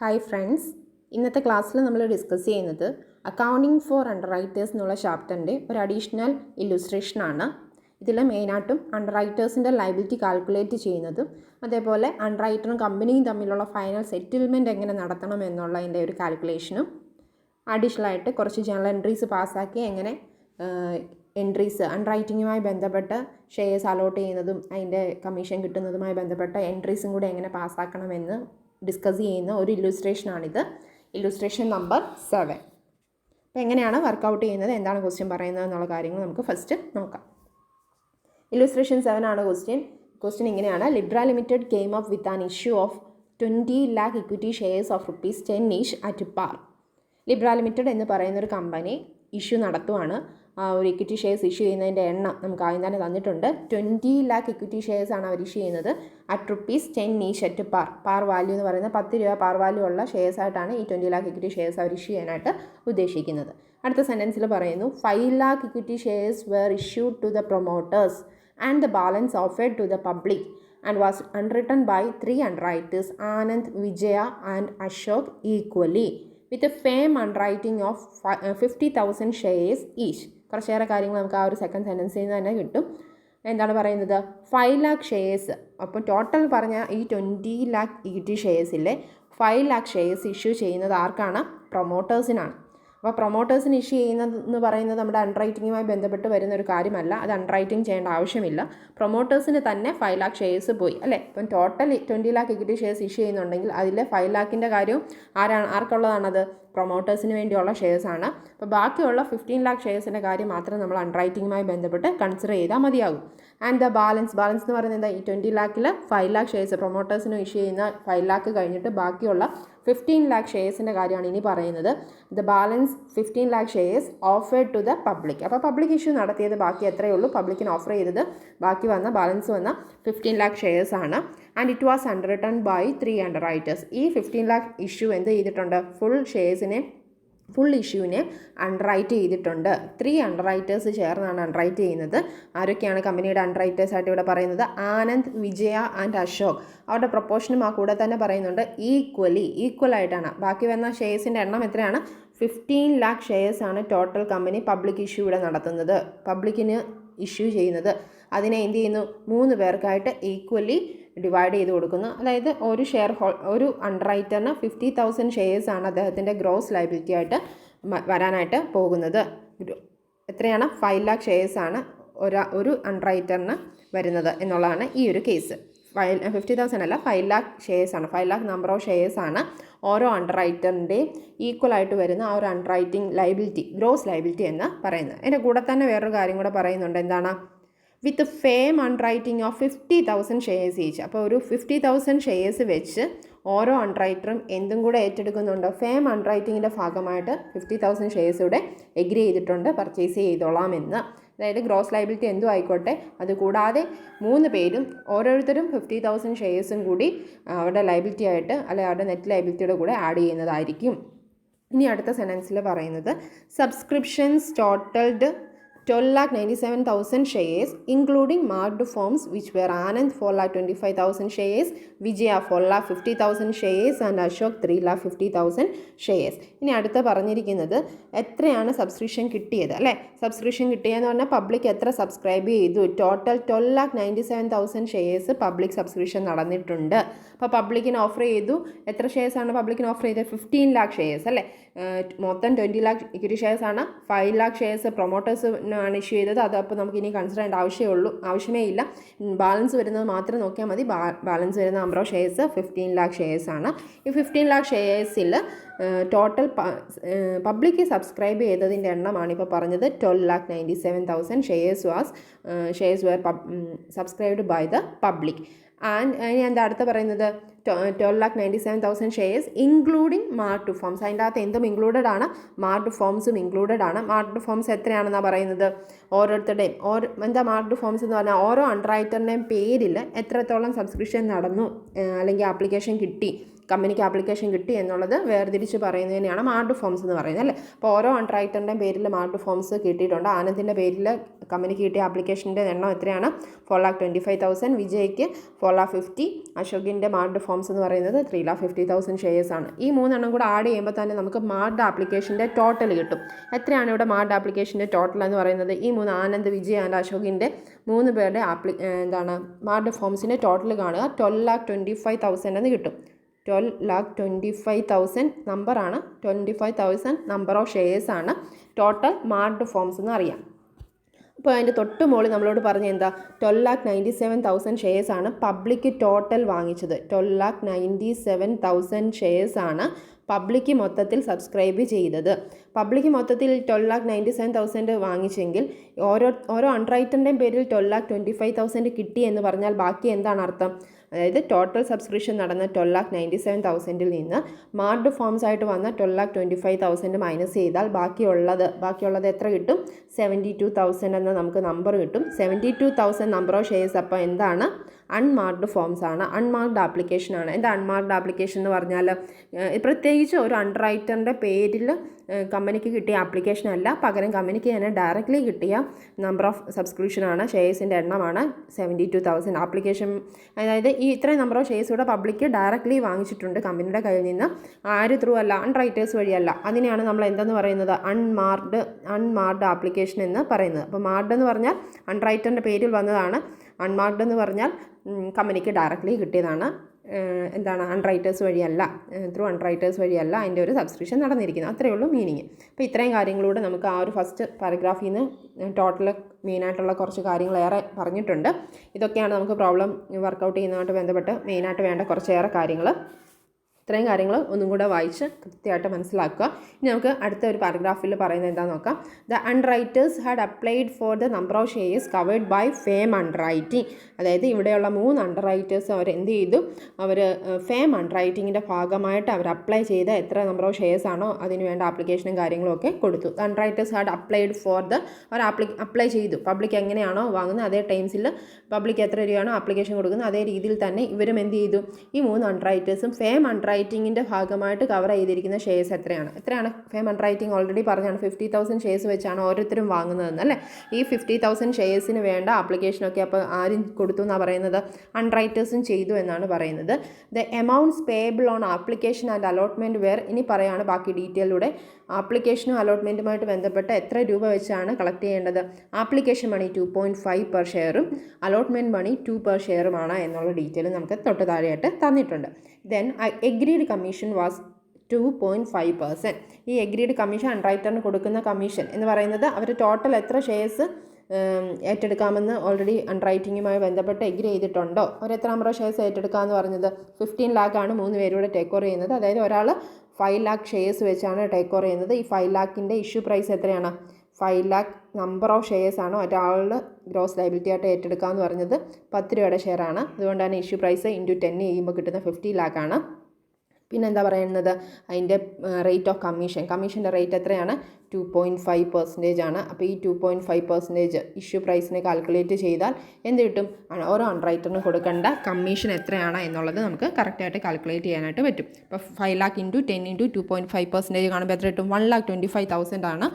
Hi friends, ഇന്നത്തെ ക്ലാസ്സിൽ നമ്മൾ ഡിസ്കസ് ചെയ്യുന്നത് അക്കൗണ്ടിങ് ഫോർ അണ്ടർ റൈറ്റേഴ്സ് എന്നുള്ള ചാപ്റ്ററിൻ്റെ ഒരു അഡീഷണൽ ഇല്ലുസ്ട്രേഷനാണ്. ഇതിൽ മെയിനായിട്ടും അണ്ടർ റൈറ്റേഴ്സിൻ്റെ ലയബിലിറ്റി കാൽക്കുലേറ്റ് ചെയ്യുന്നതും അതേപോലെ അണ്ടർ റൈറ്ററും കമ്പനിയും തമ്മിലുള്ള ഫൈനൽ സെറ്റിൽമെൻറ്റ് എങ്ങനെ നടത്തണം എന്നുള്ളതിൻ്റെ ഒരു കാൽക്കുലേഷനും അഡീഷണലായിട്ട് കുറച്ച് ജേണൽ എൻട്രീസ് പാസ്സാക്കി എങ്ങനെ എൻട്രീസ് അണ്ടർ റൈറ്റിങ്ങുമായി ബന്ധപ്പെട്ട് ഷെയർസ് അലോട്ട് ചെയ്യുന്നതും അതിൻ്റെ കമ്മീഷൻ കിട്ടുന്നതുമായി ബന്ധപ്പെട്ട എൻട്രീസും കൂടെ എങ്ങനെ പാസ്സാക്കണമെന്ന് ഡിസ്കസ് ചെയ്യുന്ന ഒരു ഇല്ലുസ്ട്രേഷനാണിത്. Illustration number 7. അപ്പോൾ എങ്ങനെയാണ് വർക്കൗട്ട് ചെയ്യുന്നത്, എന്താണ് ക്വസ്റ്റ്യൻ പറയുന്നത് എന്നുള്ള കാര്യങ്ങൾ നമുക്ക് ഫസ്റ്റ് നോക്കാം. ഇല്ലുസ്ട്രേഷൻ 7 ആണ് ക്വസ്റ്റ്യൻ ഇങ്ങനെയാണ്. Libra Limited came up with an issue of 20 lakh equity shares of ₹10 each at par. Libra Limited എന്ന് പറയുന്നൊരു കമ്പനി ഇഷ്യൂ നടത്തുവാണ്. ഒരു ഇക്വിറ്റി ഷെയർസ് ഇഷ്യൂ ചെയ്യുന്നതിൻ്റെ എണ്ണം നമുക്ക് ആദ്യം തന്നെ തന്നിട്ടുണ്ട്. 20 lakh ഇക്വിറ്റി ഷെയർസ് ആണ് അവർ ഇഷ്യൂ ചെയ്യുന്നത് at ₹10 each at par. Par value എന്ന് പറയുന്നത് 10 രൂപ പാർ വാല്യൂ ഉള്ള ഷെയർസ് ആയിട്ടാണ് ഈ 20 lakh ഇക്വിറ്റി ഷെയർസ് അവർ ഇഷ്യൂ ചെയ്യാനായിട്ട് ഉദ്ദേശിക്കുന്നത്. അടുത്ത സെൻറ്റൻസിൽ പറയുന്നു 5 lakh equity shares were issued to the promoters and the balance offered to the public and was unwritten by 3 underwriters Anand, Vijaya and Ashok equally with a firm underwriting of 50,000 shares each. കുറച്ചേറെ കാര്യങ്ങൾ നമുക്ക് ആ ഒരു സെക്കൻഡ് സെൻറ്റൻസിൽ നിന്ന് തന്നെ കിട്ടും. എന്താണ് പറയുന്നത്? 5 lakh ഷെയർസ്. അപ്പോൾ ടോട്ടൽ പറഞ്ഞ ഈ 20 lakh ഇക്വിറ്റി ഷെയർസിലെ 5 lakh ഷെയർസ് ഇഷ്യൂ ചെയ്യുന്നത് ആർക്കാണ്? പ്രൊമോട്ടേഴ്സിനാണ്. അപ്പോൾ പ്രൊമോട്ടേഴ്സിന് ഇഷ്യൂ ചെയ്യുന്നതെന്ന് പറയുന്നത് നമ്മുടെ അണ്ടർ റൈറ്റിങ്ങുമായി ബന്ധപ്പെട്ട് വരുന്ന ഒരു കാര്യമല്ല. അത് അണ്ടർ റൈറ്റിംഗ് ചെയ്യേണ്ട ആവശ്യമില്ല. പ്രൊമോട്ടേഴ്സിന് തന്നെ 5 lakh ഷെയർസ് പോയി അല്ലേ. ഇപ്പം total 20 lakh equity shares issue ചെയ്യുന്നുണ്ടെങ്കിൽ അതിലെ 5 lakhൻ്റെ കാര്യം ആർക്കുള്ളതാണത്? പ്രൊമോട്ടേഴ്സിന് വേണ്ടിയുള്ള ഷെയർസാണ്. അപ്പോൾ ബാക്കിയുള്ള 15 lakh ഷെയർസിൻ്റെ കാര്യം മാത്രം നമ്മൾ അണ്ടർ റൈറ്റിങ്ങുമായി ബന്ധപ്പെട്ട് കൺസിഡർ ചെയ്താൽ മതിയാകും. ആൻഡ് ദ ബാലൻസ് എന്ന് പറയുന്നത് എന്താ? ഈ 20 lakh 5 lakh ഷെയർസ് പ്രൊമോട്ടേഴ്സിന് ഇഷ്യൂ ചെയ്യുന്ന 5 lakh കഴിഞ്ഞിട്ട് ബാക്കിയുള്ള 15 lakh ഷെയർസിൻ്റെ കാര്യമാണ് ഇനി പറയുന്നത്. The balance 15 lakh shares offered to the public. അപ്പോൾ പബ്ലിക് ഇഷ്യൂ നടത്തിയത് ബാക്കി എത്രയേ ഉള്ളൂ? പബ്ലിക്കിന് ഓഫർ ചെയ്തത് ബാക്കി ബാലൻസ് വന്ന 15 lakh ഷെയർസ് ആണ്. And it was underwritten by 3 underwriters. ഈ 15 lakh ഇഷ്യൂ എന്ത് ചെയ്തിട്ടുണ്ട്? ഫുൾ ഇഷ്യൂവിനെ അണ്ടർറൈറ്റ് ചെയ്തിട്ടുണ്ട്. 3 underwriters ചേർന്നാണ് അണ്ടർറൈറ്റ് ചെയ്യുന്നത്. ആരൊക്കെയാണ് കമ്പനിയുടെ അണ്ടർറൈറ്റേഴ്സ് ആയിട്ട് ഇവിടെ പറയുന്നത്? ആനന്ദ്, വിജയ ആൻഡ് അശോക്. അവരുടെ പ്രൊപ്പോർഷനും ആ കൂടെ തന്നെ പറയുന്നുണ്ട് ഈക്വൽ ആയിട്ടാണ്. ബാക്കി വന്ന ഷെയർസിൻ്റെ എണ്ണം എത്രയാണ്? 15 lakh ഷെയർസ് ആണ് ടോട്ടൽ കമ്പനി പബ്ലിക് ഇഷ്യൂ ഇവിടെ നടത്തുന്നത്, പബ്ലിക്കിന് ഇഷ്യൂ ചെയ്യുന്നത്. അതിനെ എന്ത് ചെയ്യുന്നു? 3 പേർക്കായിട്ട് ഈക്വലി ഡിവൈഡ് ചെയ്ത് കൊടുക്കുന്നു. അതായത് ഒരു അണ്ടർറൈറ്ററിന് 50,000 ഷെയർസ് ആണ് അദ്ദേഹത്തിൻ്റെ ഗ്രോസ് ലയബിലിറ്റി ആയിട്ട് വരാനായിട്ട് പോകുന്നത്. എത്രയാണ്? 5 lakh ഷെയർസ് ആണ് ഒരു അണ്ടർറൈറ്ററിന് വരുന്നത് എന്നുള്ളതാണ് ഈ ഒരു കേസ്. 50,000 അല്ല, 5 lakh ഷെയർസ് ആണ്. 5 lakh നമ്പർ ഓഫ് ഷെയർസ് ആണ് ഓരോ അണ്ടർറൈറ്ററിൻ്റെയും ഈക്വൽ ആയിട്ട് വരുന്ന ആ ഒരു അണ്ടർറൈറ്റിംഗ് ലയബിലിറ്റി, ഗ്രോസ് ലയബിലിറ്റി എന്ന് പറയുന്നത്. അതിൻ്റെ കൂടെ തന്നെ വേറൊരു കാര്യം കൂടെ പറയുന്നുണ്ട്. എന്താണ്? വിത്ത് ഫേം അണ്ടർറൈറ്റിംഗ് ഓഫ് 50,000 ഷെയർസ് ഈച്ച്. അപ്പോൾ ഒരു 50,000 ഷെയർസ് വെച്ച് ഓരോ അണ്ടർറൈറ്ററും എന്തും കൂടെ ഏറ്റെടുക്കുന്നുണ്ട്? ഫേം അണ്ടർറൈറ്റിങ്ങിൻ്റെ ഭാഗമായിട്ട് 50,000 ഷെയർസ് ഇവിടെ എഗ്രി ചെയ്തിട്ടുണ്ട് പർച്ചേസ് ചെയ്തോളാമെന്ന്. അതായത് ഗ്രോസ് ലയബിലിറ്റി എന്തും ആയിക്കോട്ടെ, അതുകൂടാതെ 3 പേരും ഓരോരുത്തരും 50,000 ഷെയർസും കൂടി അവരുടെ ലയബിലിറ്റി ആയിട്ട് അല്ലെങ്കിൽ അവരുടെ നെറ്റ് ലയബിലിറ്റിയുടെ കൂടെ ആഡ് ചെയ്യുന്നതായിരിക്കും. ഇനി അടുത്ത സെൻറ്റൻസിൽ പറയുന്നത് subscriptions ടോട്ടൽഡ് 12,97,000 shares including marked forms which were Anand 4,25,000 shares, Vijaya 4,50,000 shares and Ashok 3,50,000 shares. ഇനി അടുത്ത പറഞ്ഞിരിക്കുന്നത് എത്രയാണ് സബ്സ്ക്രിപ്ഷൻ കിട്ടിയത് അല്ലേ. സബ്സ്ക്രിപ്ഷൻ കിട്ടിയെന്ന് പറഞ്ഞാൽ പബ്ലിക് എത്ര സബ്സ്ക്രൈബ് ചെയ്തു? ടോട്ടൽ 12,97,000 ഷെയർസ് പബ്ലിക് സബ്സ്ക്രിപ്ഷൻ നടന്നിട്ടുണ്ട്. അപ്പോൾ പബ്ലിക്കിന് ഓഫർ ചെയ്തു. എത്ര ഷെയർസാണ് പബ്ലിക്കിന് ഓഫർ ചെയ്തത്? 15 lakh ഷെയർസ് അല്ലേ. മൊത്തം 20 lakh ഇക്വിറ്റി ഷെയർസ് ആണ്. 5 lakh ഷെയർസ് പ്രൊമോട്ടേഴ്സിനാണ് ഇഷ്യൂ ചെയ്തത്. അതപ്പോൾ നമുക്ക് ഇനി കൺസിഡർ ചെയ്യേണ്ട ആവശ്യമേ ഇല്ല. ബാലൻസ് വരുന്നത് മാത്രം നോക്കിയാൽ മതി. ബാലൻസ് വരുന്ന number of shares 15 lakh shares ആണ്. ഈ 15 lakh ഷെയർസിൽ ടോട്ടൽ പബ്ലിക് സബ്സ്ക്രൈബ് ചെയ്തതിൻ്റെ എണ്ണമാണ് ഇപ്പോൾ പറഞ്ഞത്. 12,97,000 shares were subscribed by the public. And ഇനി എന്താ അടുത്ത പറയുന്നത്? 12,97,000 ഷെയർസ് ഇൻക്ലൂഡിങ് മാർക്ഡ് ഫോംസ്. അതിൻ്റെ അകത്ത് എന്തും ഇൻക്ലൂഡഡ് ആണ്? മാർക്ഡ് ഫോംസും ഇൻക്ലൂഡഡ് ആണ്. മാർക്ഡ് ഫോംസ് എത്രയാണെന്നാണ് പറയുന്നത്? ഓരോരുത്തരുടെയും എന്താ മാർക്ഡ് ഫോംസ് എന്ന് പറഞ്ഞാൽ ഓരോ അണ്ടർറൈറ്ററിൻ്റെയും പേരിൽ എത്രത്തോളം സബ്സ്ക്രിപ്ഷൻ നടന്നു അല്ലെങ്കിൽ ആപ്ലിക്കേഷൻ കിട്ടി കമ്പനിക്ക് ആപ്ലിക്കേഷൻ കിട്ടി എന്നുള്ളത് വേർതിരിച്ച് പറയുന്നതിനെയാണ് മാർഡ് ഫോംസ് എന്ന് പറയുന്നത് അല്ലേ. അപ്പോൾ ഓരോ അണ്ടർറൈറ്ററിൻ്റെയും പേരിൽ മാർഡ് ഫോംസ് കിട്ടിയിട്ടുണ്ട്. ആനന്ദിൻ്റെ പേരിൽ കമ്പനിക്ക് കിട്ടിയ ആപ്ലിക്കേഷൻ്റെ എണ്ണം എത്രയാണ്? 4,25,000. വിജയ്ക്ക് 4,50,000. അശോകിൻ്റെ മാർഡ് ഫോംസ് എന്ന് പറയുന്നത് 3,50,000 ഷെയർസ് ആണ്. ഈ മൂന്നെണ്ണം കൂടെ ആഡ് ചെയ്യുമ്പോൾ തന്നെ നമുക്ക് മാർഡ് ആപ്ലിക്കേഷൻ്റെ ടോട്ടൽ കിട്ടും. എത്രയാണ് ഇവിടെ മാർഡ് ആപ്ലിക്കേഷൻ്റെ ടോട്ടൽ എന്ന് പറയുന്നത്? ഈ മൂന്ന് ആനന്ദ്, വിജയ് ആൻഡ് അശോകിൻ്റെ 3 പേരുടെ മാർഡ് ഫോംസിൻ്റെ ടോട്ടൽ കാണുക. 12,25,000 എന്ന് കിട്ടും. 12,25,000 നമ്പറാണ്. 25,000 നമ്പർ ഓഫ് ഷെയർസ് ആണ് ടോട്ടൽ മാർഡ് ഫോംസ് എന്ന് അറിയാം. അപ്പോൾ അതിൻ്റെ തൊട്ട് മുകളിൽ നമ്മളോട് പറഞ്ഞ എന്താ? 12,97,000 ഷെയർസ് ആണ് പബ്ലിക് ടോട്ടൽ വാങ്ങിച്ചത്. 12,97,000 ഷെയർസ് ആണ് പബ്ലിക്ക് മൊത്തത്തിൽ സബ്സ്ക്രൈബ് ചെയ്തത്. പബ്ലിക്ക് മൊത്തത്തിൽ 12,97,000 വാങ്ങിച്ചെങ്കിൽ ഓരോ അണ്ടർറൈറ്ററിൻ്റെയും പേരിൽ 12,25,000 കിട്ടി എന്ന് പറഞ്ഞാൽ ബാക്കി എന്താണ് അർത്ഥം? അതായത് ടോട്ടൽ സബ്സ്ക്രിപ്ഷൻ നടന്ന 12,97,000 നിന്ന് മാർഡ് ഫോംസ് ആയിട്ട് വന്ന 12,25,000 മൈനസ് ചെയ്താൽ ബാക്കിയുള്ളത് എത്ര കിട്ടും? 72,000 എന്ന നമുക്ക് നമ്പർ കിട്ടും. 72,000 നമ്പർ ഓഫ് ഷെയർസ് അപ്പോൾ എന്താണ്? അൺമാർക്ഡ് ഫോംസ് ആണ്, അൺമാർക്ഡ് ആപ്ലിക്കേഷൻ ആണ്. എന്താ അൺമാർക്ഡ് ആപ്ലിക്കേഷൻ എന്ന് പറഞ്ഞാൽ പ്രത്യേകിച്ച് ഒരു അണ്ടർറൈറ്ററിൻ്റെ പേരിൽ കമ്പനിക്ക് കിട്ടിയ ആപ്ലിക്കേഷൻ അല്ല, പകരം കമ്പനിക്ക് തന്നെ ഡയറക്റ്റ്ലി കിട്ടിയ നമ്പർ ഓഫ് സബ്സ്ക്രിപ്ഷനാണ്, ഷെയർസിൻ്റെ എണ്ണമാണ് 72,000. ആപ്ലിക്കേഷൻ അതായത് ഈ ഇത്രയും നമ്പർ ഓഫ് ഷെയർസ് കൂടെ പബ്ലിക്ക് ഡയറക്റ്റ്ലി വാങ്ങിച്ചിട്ടുണ്ട് കമ്പനിയുടെ കയ്യിൽ നിന്ന്. ആര് ത്രൂ അല്ല, അൺറൈറ്റേഴ്സ് വഴിയല്ല. അതിനെയാണ് നമ്മൾ എന്തെന്ന് പറയുന്നത്? അൺമാർക്ഡ് ആപ്ലിക്കേഷൻ എന്ന് പറയുന്നത്. അപ്പോൾ മാർഡ് എന്ന് പറഞ്ഞാൽ അൺറൈറ്ററിൻ്റെ പേരിൽ വന്നതാണ്. അൺമാർക്ഡ് എന്ന് പറഞ്ഞാൽ കമ്പനിക്ക് ഡയറക്റ്റ്ലി കിട്ടിയതാണ്. എന്താണ്? അൺറൈറ്റേഴ്സ് വഴിയല്ല, ത്രൂ അൺറൈറ്റേഴ്സ് വഴിയല്ല അതിൻ്റെ ഒരു സബ്സ്ക്രിപ്ഷൻ നടന്നിരിക്കുന്നത്. അത്രയേ ഉള്ളൂ മീനിങ്. അപ്പോൾ ഇത്രയും കാര്യങ്ങളൂടെ നമുക്ക് ആ ഒരു ഫസ്റ്റ് പാരഗ്രാഫിൽ നിന്ന് ടോട്ടൽ മെയിനായിട്ടുള്ള കുറച്ച് കാര്യങ്ങൾ ഏറെ പറഞ്ഞിട്ടുണ്ട്. ഇതൊക്കെയാണ് നമുക്ക് പ്രോബ്ലം വർക്കൗട്ട് ചെയ്യുന്നതുമായിട്ട് ബന്ധപ്പെട്ട് മെയിനായിട്ട് വേണ്ട കുറച്ചേറെ കാര്യങ്ങൾ. ഇത്രയും കാര്യങ്ങൾ ഒന്നും കൂടെ വായിച്ച് കൃത്യമായിട്ട് മനസ്സിലാക്കുക. ഇനി നമുക്ക് അടുത്ത ഒരു പാരഗ്രാഫിൽ പറയുന്നത് എന്താണെന്ന് നോക്കാം. The underwriters had applied for the number of shares covered by firm underwriting. അതായത് ഇവിടെയുള്ള 3 അണ്ടർറൈറ്റേഴ്സ് അവർ എന്ത് ചെയ്തു? അവർ ഫേം അണ്ടർറൈറ്റിങ്ങിൻ്റെ ഭാഗമായിട്ട് അവർ അപ്ലൈ ചെയ്ത എത്ര നമ്പർ ഓഫ് ഷെയർസ് ആണോ അതിന് വേണ്ട ആപ്ലിക്കേഷനും കാര്യങ്ങളും ഒക്കെ കൊടുത്തു. The underwriters had applied for അവർ അപ്ലൈ ചെയ്തു. പബ്ലിക് എങ്ങനെയാണോ വാങ്ങുന്നത് അതേ ടൈംസിൽ പബ്ലിക് എത്ര രൂപയാണോ ആപ്ലിക്കേഷൻ കൊടുക്കുന്നത് അതേ രീതിയിൽ തന്നെ ഇവരും എന്ത് ചെയ്തു? ഈ 3 അണ്ടർറൈറ്റേഴ്സും ഫേം അണ്ടർറൈറ്റിങ്ങിൻ്റെ ഭാഗമായിട്ട് കവർ ചെയ്തിരിക്കുന്ന ഷെയർസ് എത്രയാണ്? ഫേം അണ്ടർറൈറ്റിംഗ് ഓൾറെഡി പറഞ്ഞാണ് 50,000 ഷെയർസ് വെച്ചാണ് ഓരോരുത്തരും വാങ്ങുന്നതെന്ന് അല്ലേ. ഈ 50,000 ഷെയർസിന് വേണ്ട ആപ്ലിക്കേഷനൊക്കെ അപ്പോൾ ആരും കൊടുത്തു എന്നാണ് പറയുന്നത്? അൺറൈറ്റേഴ്സും ചെയ്തു എന്നാണ് പറയുന്നത്. The amounts payable on application and allotment were, ഇനി പറയാണ് ബാക്കി ഡീറ്റെയിലൂടെ. ആപ്ലിക്കേഷനും അലോട്ട്മെൻറ്റുമായിട്ട് ബന്ധപ്പെട്ട് എത്ര രൂപ വെച്ചാണ് കളക്ട് ചെയ്യേണ്ടത്? ആപ്ലിക്കേഷൻ മണി 2.5 പെർ ഷെയറും അലോട്ട്മെൻറ്റ് മണി 2 പെർ ഷെയറുമാണ് എന്നുള്ള ഡീറ്റെയിൽ നമുക്ക് തൊട്ട് താഴെയായിട്ട് തന്നിട്ടുണ്ട്. Then agreed commission was 2.5%. ഈ എഗ്രീഡ് കമ്മീഷൻ അൺറൈറ്ററിന് കൊടുക്കുന്ന കമ്മീഷൻ എന്ന് പറയുന്നത് അവർ ടോട്ടൽ എത്ര ഷെയർസ് ഏറ്റെടുക്കാമെന്ന് ഓൾറെഡി അൺറൈറ്റിങ്ങുമായി ബന്ധപ്പെട്ട് എഗ്രി ചെയ്തിട്ടുണ്ടോ? എത്ര നമ്പർ ഓഫ് ഷെയർസ് ഏറ്റെടുക്കാമെന്ന് പറഞ്ഞത് 15 ലാഖാണ് 3 പേരൂടെ ടേക്ക് ഓവർ ചെയ്യുന്നത്. അതായത് ഒരാൾ 5 ലാഖ് ഷെയർസ് വെച്ചാണ് ടേക്ക് ഓവർ ചെയ്യുന്നത്. ഈ 5 ലാഖിൻ്റെ ഇഷ്യൂ പ്രൈസ് എത്രയാണ്? 5 ലാഖ് നമ്പർ ഓഫ് ഷെയർസ് ആണ് ഒരാളുടെ ഗ്രോസ് ലയബിലിറ്റി ആയിട്ട് ഏറ്റെടുക്കാമെന്ന് പറഞ്ഞത് 10 രൂപയുടെ ഷെയറാണ്. അതുകൊണ്ട് തന്നെ ഇഷ്യൂ പ്രൈസ് ഇൻറ്റു 10 ചെയ്യുമ്പോൾ കിട്ടുന്ന 50 ലാഖാണ്. പിന്നെന്താ പറയുന്നത്? അതിൻ്റെ റേറ്റ് ഓഫ് കമ്മീഷൻ്റെ റേറ്റ് എത്രയാണ്? 2.5% ആണ്. അപ്പോൾ ഈ 2.5% ഇഷ്യൂ പ്രൈസിനെ കാൽക്കുലേറ്റ് ചെയ്താൽ എന്ത് കിട്ടും? ഓരോ അൺറൈറ്ററിന് കൊടുക്കേണ്ട കമ്മീഷൻ എത്രയാണ് എന്നുള്ളത് നമുക്ക് കറക്റ്റായിട്ട് കാൽക്കുലേറ്റ് ചെയ്യാനായിട്ട് പറ്റും. അപ്പോൾ 5 ലാഖ് ഇൻറ്റു 10 ഇൻറ്റു 2.5% കാണുമ്പോൾ എത്ര കിട്ടും? 1,25,000 ആണ്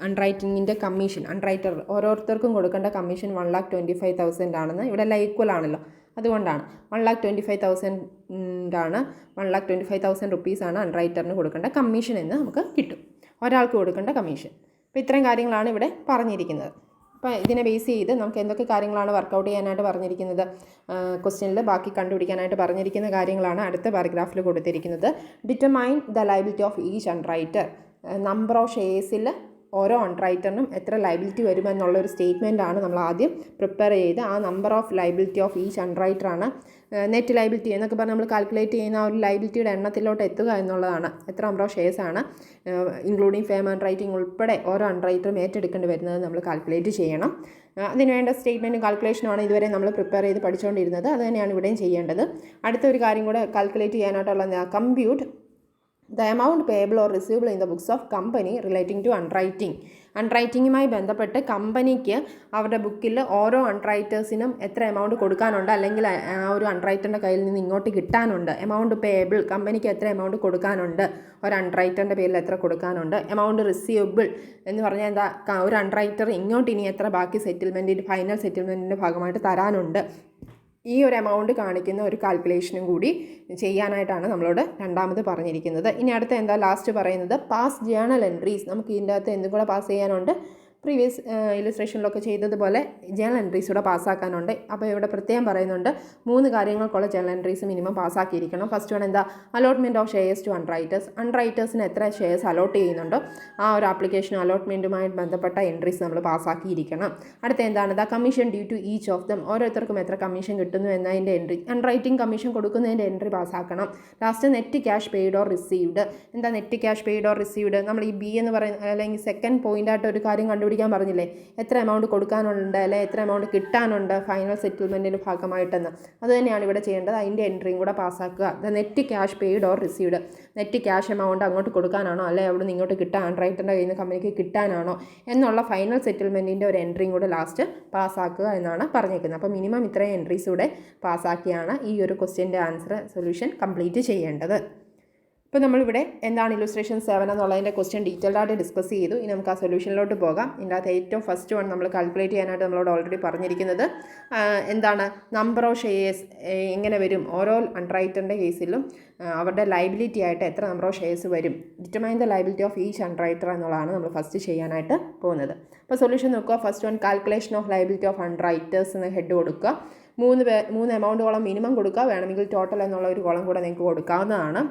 അൺറൈറ്റിങ്ങിൻ്റെ കമ്മീഷൻ. അൺറൈറ്റർ ഓരോരുത്തർക്കും കൊടുക്കേണ്ട കമ്മീഷൻ 1,25,000 ആണെന്ന് ഇവിടെ എല്ലാം ഈക്വൽ ആണല്ലോ, അതുകൊണ്ടാണ് 1,25,000 ആണ് 1,25,000 റുപ്പീസാണ് അൺറൈറ്ററിന് കൊടുക്കേണ്ട കമ്മീഷൻ എന്ന് നമുക്ക് കിട്ടും, ഒരാൾക്ക് കൊടുക്കേണ്ട കമ്മീഷൻ. അപ്പോൾ ഇത്രയും കാര്യങ്ങളാണ് ഇവിടെ പറഞ്ഞിരിക്കുന്നത്. അപ്പോൾ ഇതിനെ ബേസ് ചെയ്ത് നമുക്ക് എന്തൊക്കെ കാര്യങ്ങളാണ് വർക്കൗട്ട് ചെയ്യാനായിട്ട് പറഞ്ഞിരിക്കുന്നത്? ക്വസ്റ്റ്യനിൽ ബാക്കി കണ്ടുപിടിക്കാനായിട്ട് പറഞ്ഞിരിക്കുന്ന കാര്യങ്ങളാണ് അടുത്ത പാരഗ്രാഫിൽ കൊടുത്തിരിക്കുന്നത്. Determine the liability of each underwriter. Number of ഷെയർസിൽ ഓരോ അൺറൈറ്ററിനും എത്ര ലയബിലിറ്റി വരുമെന്നുള്ളൊരു സ്റ്റേറ്റ്മെൻറ്റാണ് നമ്മൾ ആദ്യം പ്രിപ്പയർ ചെയ്ത് ആ number of liability of each അൺറൈറ്ററാണ് നെറ്റ് ലയബിലിറ്റി എന്നൊക്കെ പറഞ്ഞ് നമ്മൾ കാൽക്കുലേറ്റ് ചെയ്യുന്ന ആ ഒരു ലയബിലിറ്റിയുടെ എണ്ണത്തിലോട്ട് എത്തുക എന്നുള്ളതാണ്. എത്ര നമ്പർ ഓഫ് ഷെയർസാണ് ഇൻക്ലൂഡിങ് ഫേം അൺറൈറ്റിംഗ് ഉൾപ്പെടെ ഓരോ അൺറൈറ്ററും ഏറ്റെടുക്കേണ്ടി വരുന്നത് നമ്മൾ കാൽക്കുലേറ്റ് ചെയ്യണം. അതിനുവേണ്ട സ്റ്റേറ്റ്മെൻറ്റും കാൽക്കുലേഷനുമാണ് ഇതുവരെ നമ്മൾ പ്രിപ്പയർ ചെയ്ത് പഠിച്ചുകൊണ്ടിരുന്നത്. അത് തന്നെയാണ് ഇവിടെയും ചെയ്യേണ്ടത്. അടുത്തൊരു കാര്യം കൂടെ കാൽക്കുലേറ്റ് ചെയ്യാനായിട്ടുള്ള compute the amount payable or receivable in the books of company relating to underwriting. അൺറൈറ്റിങ്ങുമായി ബന്ധപ്പെട്ട് കമ്പനിക്ക് അവരുടെ ബുക്കിൽ ഓരോ അൺറൈറ്റേഴ്സിനും എത്ര എമൗണ്ട് കൊടുക്കാനുണ്ട്, അല്ലെങ്കിൽ ആ ഒരു അൺറൈറ്ററിൻ്റെ കയ്യിൽ നിന്ന് ഇങ്ങോട്ട് കിട്ടാനുണ്ട്. എമൗണ്ട് പേബിൾ, കമ്പനിക്ക് എത്ര എമൗണ്ട് കൊടുക്കാനുണ്ട്, ഒരു അൺറൈറ്ററിൻ്റെ പേരിൽ എത്ര കൊടുക്കാനുണ്ട്. എമൗണ്ട് റിസീവബിൾ എന്ന് പറഞ്ഞാൽ എന്താ, ഒരു അൺറൈറ്റർ ഇങ്ങോട്ട് ഇനി എത്ര ബാക്കി സെറ്റിൽമെൻറ്റിൻ്റെ ഫൈനൽ സെറ്റിൽമെൻറ്റിൻ്റെ ഭാഗമായിട്ട് തരാനുണ്ട്. ഈ ഒരു എമൗണ്ട് കാണിക്കുന്ന ഒരു കാൽക്കുലേഷനും കൂടി ചെയ്യാനായിട്ടാണ് നമ്മളോട് രണ്ടാമത് പറഞ്ഞിരിക്കുന്നത്. ഇനി അടുത്ത എന്താ ലാസ്റ്റ് പറയുന്നത്, പാസ് ജേണൽ എൻട്രീസ്. നമുക്ക് ഇതിൻ്റെ അകത്ത് എന്തും കൂടെ പാസ് ചെയ്യാനുണ്ട്, പ്രീവിയസ് ഇല്ലുസ്ട്രേഷനിലൊക്കെ ചെയ്തതുപോലെ ജേണൽ എൻട്രീസ് കൂടെ പാസ്സാക്കാനുണ്ട്. അപ്പോൾ ഇവിടെ പ്രത്യേകം പറയുന്നുണ്ട് 3 കാര്യങ്ങൾക്കുള്ള ജേണൽ എൻട്രീസ് മിനിമം പാസ്സാക്കിയിരിക്കണം. ഫസ്റ്റ് വൺ എന്താ, allotment of shares to underwriters. അൺറൈറ്റേഴ്സിന് എത്ര ഷെയർസ് അലോട്ട് ചെയ്യുന്നുണ്ടോ ആ ഒരു ആപ്ലിക്കേഷൻ അലോട്ട്മെൻറ്റുമായി ബന്ധപ്പെട്ട എൻട്രീസ് നമ്മൾ പാസ്സാക്കിയിരിക്കണം. അടുത്ത എന്താണ്, the commission due to each of them. ഓരോരുത്തർക്കും എത്ര കമ്മീഷൻ കിട്ടുന്നു എന്നതിൻ്റെ എൻട്രി, അൺറൈറ്റിംഗ് കമ്മീഷൻ കൊടുക്കുന്നതിൻ്റെ എൻട്രി പാസ്സാക്കണം. Last net cash paid or received. എന്താ net cash paid or received, നമ്മൾ ഈ ബി എന്ന് പറയുന്ന അല്ലെങ്കിൽ സെക്കൻഡ് പോയിൻ്റായിട്ട് ഒരു കാര്യം കണ്ടുപിടിക്കാൻ പറഞ്ഞില്ലേ, എത്ര എമൗണ്ട് കൊടുക്കാനുണ്ട് അല്ലെങ്കിൽ എത്ര എമൗണ്ട് കിട്ടാനുണ്ട് ഫൈനൽ സെറ്റിൽമെൻറ്റിൻ്റെ ഭാഗമായിട്ടെന്ന്. അത് തന്നെയാണ് ഇവിടെ ചെയ്യേണ്ടത്. അതിൻ്റെ എൻട്രിയും കൂടെ പാസ്സാക്കുക. The net cash paid or received. Net cash amount അങ്ങോട്ട് കൊടുക്കാനാണോ അല്ലെങ്കിൽ അവിടെ നിന്ന് ഇങ്ങോട്ട് കിട്ടാൻ അൺറൈറ്ററിൻ്റെ കയ്യിൽ നിന്ന് കമ്പനിക്ക് കിട്ടാനാണോ എന്നുള്ള ഫൈനൽ സെറ്റിൽമെൻറ്റിൻ്റെ ഒരു എൻട്രിയും കൂടെ ലാസ്റ്റ് പാസ്സാക്കുക എന്നാണ് പറഞ്ഞിരിക്കുന്നത്. അപ്പോൾ മിനിമം ഇത്രയും എൻട്രീസ് കൂടെ പാസ്സാക്കിയാണ് ഈ ഒരു ക്വസ്റ്റ്യൻ്റെ ആൻസർ സൊല്യൂഷൻ കംപ്ലീറ്റ് ചെയ്യേണ്ടത്. ഇപ്പോൾ നമ്മളിവിടെ എന്താണ് ഇല്ലുസ്ട്രേഷൻ 7 എന്നുള്ളതിൻ്റെ ക്വസ്റ്റ്യൻ ഡീറ്റെയിൽഡ് ആയിട്ട് ഡിസ്കസ് ചെയ്തു. ഇനി നമുക്ക് ആ സൊല്യൂഷനിലോട്ട് പോകാം. ഇതിൻ്റെ അകത്ത് ഏറ്റവും ഫസ്റ്റ് വൺ നമ്മൾ കാൽക്കുലേറ്റ് ചെയ്യാനായിട്ട് നമ്മളോട് ഓൾറെഡി പറഞ്ഞിരിക്കുന്നത് എന്താണ്, നമ്പർ ഓഫ് ഷെയർസ് എങ്ങനെ വരും, ഓരോ അൺറൈറ്ററിൻ്റെ കേസിലും അവരുടെ ലൈബിലിറ്റി ആയിട്ട് എത്ര നമ്പർ ഓഫ് ഷെയർസ് വരും, determine the liability of each underwriter എന്നുള്ളതാണ് നമ്മൾ ഫസ്റ്റ് ചെയ്യാനായിട്ട് പോകുന്നത്. അപ്പോൾ സൊല്യൂഷൻ നോക്കുക. First one calculation of liability of underwriters എന്ന് ഹെഡ് കൊടുക്കുക. 3 എമൗണ്ടോളം മിനിമം കൊടുക്കുക, വേണമെങ്കിൽ ടോട്ടൽ എന്നുള്ള ഒരു കോളം കൂടെ നിങ്ങൾക്ക് കൊടുക്കാവുന്നതാണ്.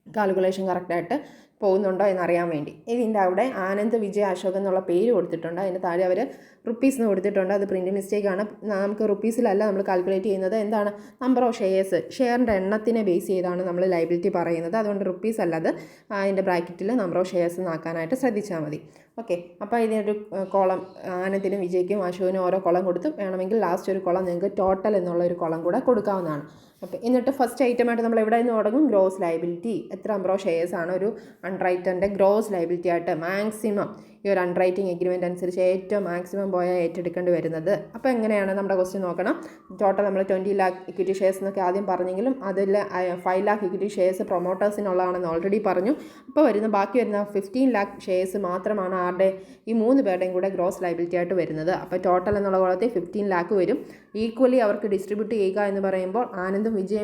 കാൽക്കുലേഷൻ കറക്റ്റായിട്ട് പോകുന്നുണ്ടോ എന്നറിയാൻ വേണ്ടി. ഇതിൻ്റെ അവിടെ ആനന്ദ് വിജയ് അശോക് എന്നുള്ള പേര് കൊടുത്തിട്ടുണ്ട്. അതിന് താഴെ അവർ റുപ്പീസ് എന്ന് കൊടുത്തിട്ടുണ്ട്. അത് പ്രിൻറ്റ് മിസ്റ്റേക്കാണ്. നമുക്ക് റുപ്പീസിലല്ല നമ്മൾ കാൽക്കുലേറ്റ് ചെയ്യുന്നത്. എന്താണ്, നമ്പർ ഓഫ് ഷെയർസ്, ഷെയറിൻ്റെ എണ്ണത്തിനെ ബേസ് ചെയ്താണ് നമ്മൾ ലൈബിലിറ്റി പറയുന്നത്. അതുകൊണ്ട് റുപ്പീസ് അല്ലാതെ അതിൻ്റെ ബ്രാക്കറ്റിൽ നമ്പർ ഓഫ് ഷെയർസ് എന്നാക്കാനായിട്ട് ശ്രദ്ധിച്ചാൽ മതി. ഓക്കെ, അപ്പോൾ ഇതിനൊരു കോളം ആനന്ദിനും വിജയ്ക്കും അശോകിനും ഓരോ കോളം കൊടുത്തു. വേണമെങ്കിൽ ലാസ്റ്റ് ഒരു കോളം നിങ്ങൾക്ക് ടോട്ടൽ എന്നുള്ള ഒരു കോളം കൂടെ കൊടുക്കാവുന്നതാണ്. ഓക്കെ, എന്നിട്ട് ഫസ്റ്റ് ഐറ്റമായിട്ട് നമ്മൾ എവിടെ നിന്ന് തുടങ്ങും, ഗ്രോസ് ലൈബിലിറ്റി. എത്ര നമ്പർ ഓഫ് ഷെയർസ് ആണ് ഒരു അൺറൈറ്ററിൻ്റെ ഗ്രോസ് ലൈബിലിറ്റി ആയിട്ട് മാക്സിമം ഈ ഒരു അൺറൈറ്റിംഗ് എഗ്രിമെൻ്റ് അനുസരിച്ച് ഏറ്റവും മാക്സിമം പോയാൽ ഏറ്റെടുക്കേണ്ടി വരുന്നത്. അപ്പോൾ എങ്ങനെയാണ് നമ്മുടെ ക്വസ്റ്റ്യൻ നോക്കണം. ടോട്ടൽ നമ്മൾ 20 lakh ഇക്വിറ്റി ഷെയർസ് എന്നൊക്കെ ആദ്യം പറഞ്ഞെങ്കിലും അതിൽ 5 lakh ഇക്വിറ്റി ഷെയർസ് പ്രൊമോട്ടേഴ്സിനുള്ളതാണെന്ന് ഓൾറെഡി പറഞ്ഞു. അപ്പോൾ ബാക്കി വരുന്ന 15 lakh ഷെയർസ് മാത്രമാണ് ആരുടെ, ഈ 3 പേരുടെയും കൂടെ ഗ്രോസ് ലൈബിലിറ്റി ആയിട്ട് വരുന്നത്. അപ്പോൾ ടോട്ടൽ എന്നുള്ള കോളത്തിൽ 15 lakh വരും. ഈക്വലി അവർക്ക് ഡിസ്ട്രിബ്യൂട്ട് ചെയ്യുക എന്ന് പറയുമ്പോൾ ആനന്ദ് വിജയ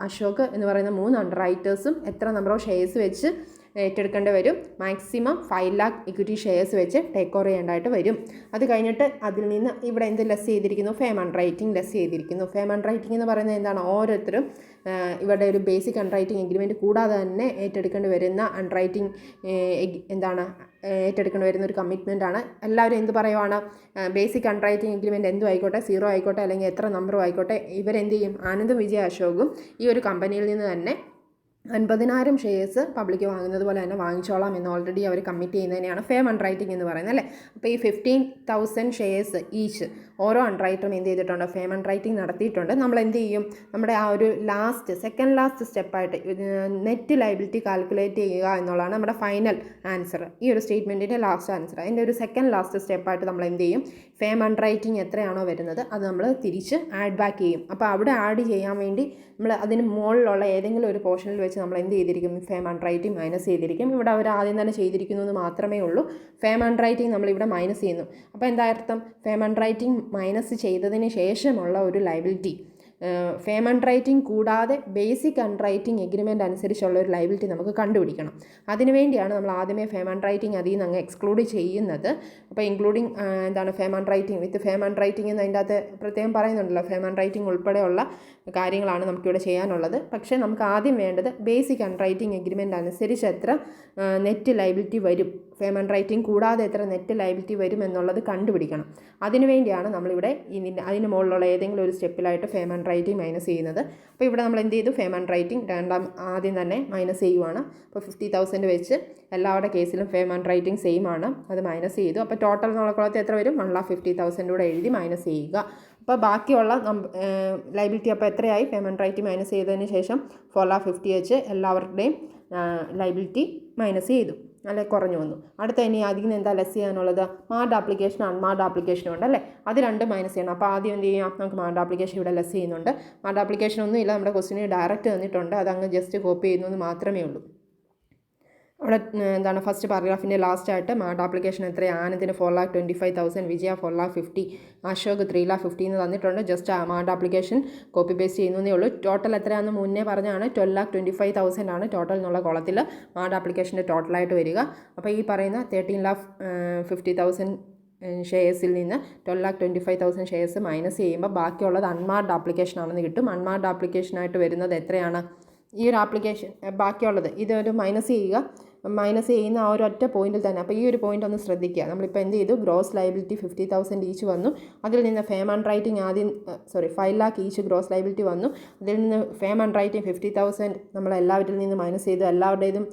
അശോക് എന്ന് പറയുന്ന 3 അണ്ടർറൈറ്റേഴ്സും എത്ര നമ്പർ ഓഫ് ഷെയർസ് വെച്ച് ഏറ്റെടുക്കേണ്ടി വരും, മാക്സിമം 5 lakh ഇക്വിറ്റി ഷെയർസ് വെച്ച് ടേക്ക് ഓവർ ചെയ്യേണ്ടതായിട്ട് വരും. അത് കഴിഞ്ഞിട്ട് അതിൽ നിന്ന് ഇവിടെ എന്ത് ലെസ് ചെയ്തിരിക്കുന്നു, ഫേം അൺറൈറ്റിംഗ് ലെസ് ചെയ്തിരിക്കുന്നു. ഫേം അൺറൈറ്റിംഗ് എന്ന് പറയുന്നത് എന്താണ്, ഓരോരുത്തരും ഇവരുടെ ഒരു ബേസിക് അൺറൈറ്റിംഗ് എഗ്രിമെൻറ്റ് കൂടാതെ തന്നെ ഏറ്റെടുക്കേണ്ടി വരുന്ന അൺറൈറ്റിംഗ് ഏറ്റെടുക്കേണ്ടി വരുന്ന ഒരു കമ്മിറ്റ്മെൻ്റ് ആണ്. എല്ലാവരും എന്ത് പറയുവാണ്, ബേസിക് അൺറൈറ്റിംഗ് എഗ്രിമെൻറ്റ് എന്തും ആയിക്കോട്ടെ, 0 ആയിക്കോട്ടെ അല്ലെങ്കിൽ എത്ര നമ്പറും ആയിക്കോട്ടെ, ഇവരെന്ത് ചെയ്യും, ആനന്ദ് വിജയ് അശോകും ഈ ഒരു കമ്പനിയിൽ നിന്ന് തന്നെ 50,000 ഷെയർസ് പബ്ലിക് വാങ്ങുന്നത് പോലെ തന്നെ വാങ്ങിച്ചോളാം എന്ന് ഓൾറെഡി അവർ കമ്മിറ്റ് ചെയ്യുന്നതിനെയാണ് ഫേം അൺറൈറ്റിംഗ് എന്ന് പറയുന്നത്, അല്ലേ. അപ്പോൾ ഈ 15,000 ഷെയർസ് ഈച്ച് ഓരോ അൺറൈറ്ററും എന്ത് ചെയ്തിട്ടുണ്ട്, ഫേം അൺറൈറ്റിംഗ് നടത്തിയിട്ടുണ്ട്. നമ്മൾ എന്ത് ചെയ്യും, നമ്മുടെ ആ ഒരു സെക്കൻഡ് ലാസ്റ്റ് സ്റ്റെപ്പായിട്ട് നെറ്റ് ലൈബിലിറ്റി കാൽക്കുലേറ്റ് ചെയ്യുക എന്നുള്ളതാണ് നമ്മുടെ ഫൈനൽ ആൻസർ. ഈ ഒരു സ്റ്റേറ്റ്മെൻറ്റിൻ്റെ ലാസ്റ്റ് ആൻസർ. അതിൻ്റെ ഒരു സെക്കൻഡ് ലാസ്റ്റ് സ്റ്റെപ്പായിട്ട് നമ്മൾ എന്ത് ചെയ്യും, ഫേം അൺറൈറ്റിംഗ് എത്രയാണോ വരുന്നത് അത് നമ്മൾ തിരിച്ച് ആഡ് ബാക്ക് ചെയ്യും. അപ്പോൾ അവിടെ ആഡ് ചെയ്യാൻ വേണ്ടി നമ്മൾ അതിന് മുകളിലുള്ള ഏതെങ്കിലും ഒരു പോർഷനിൽ വെച്ച് നമ്മൾ എന്ത് ചെയ്തിരിക്കും, ഫേം അൺറൈറ്റിംഗ് മൈനസ് ചെയ്തിരിക്കും. ഇവിടെ അവർ ആദ്യം തന്നെ ചെയ്തിരിക്കുന്നു എന്ന് മാത്രമേ ഉള്ളൂ. ഫേം അൺറൈറ്റിംഗ് നമ്മളിവിടെ മൈനസ് ചെയ്യുന്നു. അപ്പോൾ എന്താ അർത്ഥം, ഫേം അൺറൈറ്റിംഗ് മൈനസ് ചെയ്തതിന് ശേഷമുള്ള ഒരു ലൈബിലിറ്റി, ഫേം അൺറൈറ്റിംഗ് കൂടാതെ ബേസിക് അൺറൈറ്റിംഗ് എഗ്രിമെൻ്റ് അനുസരിച്ചുള്ള ഒരു ലൈബിലിറ്റി നമുക്ക് കണ്ടുപിടിക്കണം. അതിനുവേണ്ടിയാണ് നമ്മൾ ആദ്യമേ ഫേം അൺറൈറ്റിംഗ് അതിൽ നിന്ന് അങ്ങ് എക്സ്ക്ലൂഡ് ചെയ്യുന്നത്. അപ്പോൾ ഇൻക്ലൂഡിങ് ഫേം അൺറൈറ്റിംഗ് വിത്ത് ഫേം അൺറൈറ്റിംഗ് എന്ന് അതിൻ്റെ അകത്ത് പ്രത്യേകം പറയുന്നുണ്ടല്ലോ, ഫേം അൺറൈറ്റിംഗ് ഉൾപ്പെടെയുള്ള കാര്യങ്ങളാണ് നമുക്കിവിടെ ചെയ്യാനുള്ളത്. പക്ഷേ നമുക്ക് ആദ്യം വേണ്ടത് ബേസിക് അൺറൈറ്റിംഗ് എഗ്രിമെൻ്റ് അനുസരിച്ച് എത്ര നെറ്റ് ലൈബിലിറ്റി വരും, ഫേം അൺറൈറ്റിംഗ് കൂടാതെ എത്ര നെറ്റ് ലൈബിലിറ്റി വരും എന്നുള്ളത് കണ്ടുപിടിക്കണം. അതിനുവേണ്ടിയാണ് നമ്മളിവിടെ അതിന് മുകളിലുള്ള ഏതെങ്കിലും ഒരു സ്റ്റെപ്പിലായിട്ട് ഫേം അൺറൈറ്റിംഗ് മൈനസ് ചെയ്യുന്നത്. അപ്പോൾ ഇവിടെ നമ്മൾ എന്ത് ചെയ്തു, ഫേം അൺറൈറ്റിംഗ് ആദ്യം തന്നെ മൈനസ് ചെയ്യുവാണ്. അപ്പോൾ 50,000 വെച്ച് എല്ലാവരുടെ കേസിലും ഫേം അൺറൈറ്റിംഗ് സെയിം ആണ്, അത് മൈനസ് ചെയ്തു. അപ്പോൾ ടോട്ടൽ എന്നുള്ള കുളത്തിൽ എത്ര വരും, 1,50,000 കൂടെ എഴുതി മൈനസ് ചെയ്യുക. അപ്പോൾ ബാക്കിയുള്ള ലൈബിലിറ്റി അപ്പോൾ എത്രയായി? പേയ്മെൻറ്റ് റൈറ്റ് മൈനസ് ചെയ്തതിന് ശേഷം 4,50 വെച്ച് എല്ലാവരുടെയും ലൈബിലിറ്റി മൈനസ് ചെയ്തു, അല്ലെ കുറഞ്ഞു വന്നു. അടുത്ത ഇനി അതിൽ നിന്ന് എന്താ ലെസ് ചെയ്യാനുള്ളത്? മാർഡ് ആപ്ലിക്കേഷനും അൺമാർഡ് ആപ്ലിക്കേഷനും ഉണ്ട് അല്ലേ, അത് രണ്ടും മൈനസ് ചെയ്യണം. അപ്പോൾ ആദ്യം എന്ത് ചെയ്യാം? നമുക്ക് മാർഡ് ആപ്ലിക്കേഷൻ ഇവിടെ ലെസ് ചെയ്യുന്നുണ്ട്. മാർഡ് ആപ്ലിക്കേഷൻ ഒന്നും ഇല്ല, നമ്മുടെ ക്വസ്റ്റിന് ഡയറക്റ്റ് തന്നിട്ടുണ്ട്, അതങ്ങ് ജസ്റ്റ് കോപ്പി ചെയ്യുന്നു മാത്രമേ ഉള്ളൂ. അവിടെ എന്താണ് ഫസ്റ്റ് പാരഗ്രാഫിൻ്റെ ലാസ്റ്റായിട്ട് മാർഡ് ആപ്ലിക്കേഷൻ എത്രയാണ്? ആനന്ദിന് 4,25,000, വിജയ 4,50,000, അശോക് 3,50,000 എന്ന് തന്നിട്ടുണ്ട്. Just marked application copy paste ചെയ്യുന്നതേ ഉള്ളൂ. ടോട്ടൽ എത്രയാണെന്ന് മുന്നേ പറഞ്ഞാണ് 12,25,000 ആണ് ടോട്ടൽ എന്നുള്ള കോളത്തിൽ മാർഡ് ആപ്ലിക്കേഷൻ്റെ ടോട്ടലായിട്ട് വരിക. അപ്പോൾ ഈ പറയുന്ന 13,50,000 ഷെയർസിൽ നിന്ന് 12,25,000 ഷെയർസ് മൈനസ് ചെയ്യുമ്പോൾ ബാക്കിയുള്ളത് അൺമാർഡ് ആപ്ലിക്കേഷൻ ആണെന്ന് കിട്ടും. അൺമാർഡ് ആപ്ലിക്കേഷനായിട്ട് വരുന്നത് എത്രയാണ്? ഈ ഒരു ആപ്ലിക്കേഷൻ ബാക്കിയുള്ളത് ഇതൊരു മൈനസ് ചെയ്യുന്ന ആ ഒരു ഒറ്റ പോയിന്റിൽ തന്നെ. അപ്പോൾ ഈ ഒരു പോയിന്റ് ഒന്ന് ശ്രദ്ധിക്കുക. നമ്മളിപ്പോൾ എന്ത് ചെയ്തു? ഗ്രോസ് ലൈബിലിറ്റി 50,000 ഈച്ച് വന്നു. അതിൽ നിന്ന് firm and writing 5 lakh each gross liability വന്നു. അതിൽ നിന്ന് ഫേം ആൻഡ് റൈറ്റിംഗ് 50,000 നമ്മൾ എല്ലാവരിൽ നിന്ന് മൈനസ് ചെയ്തു. എല്ലാവരുടേതും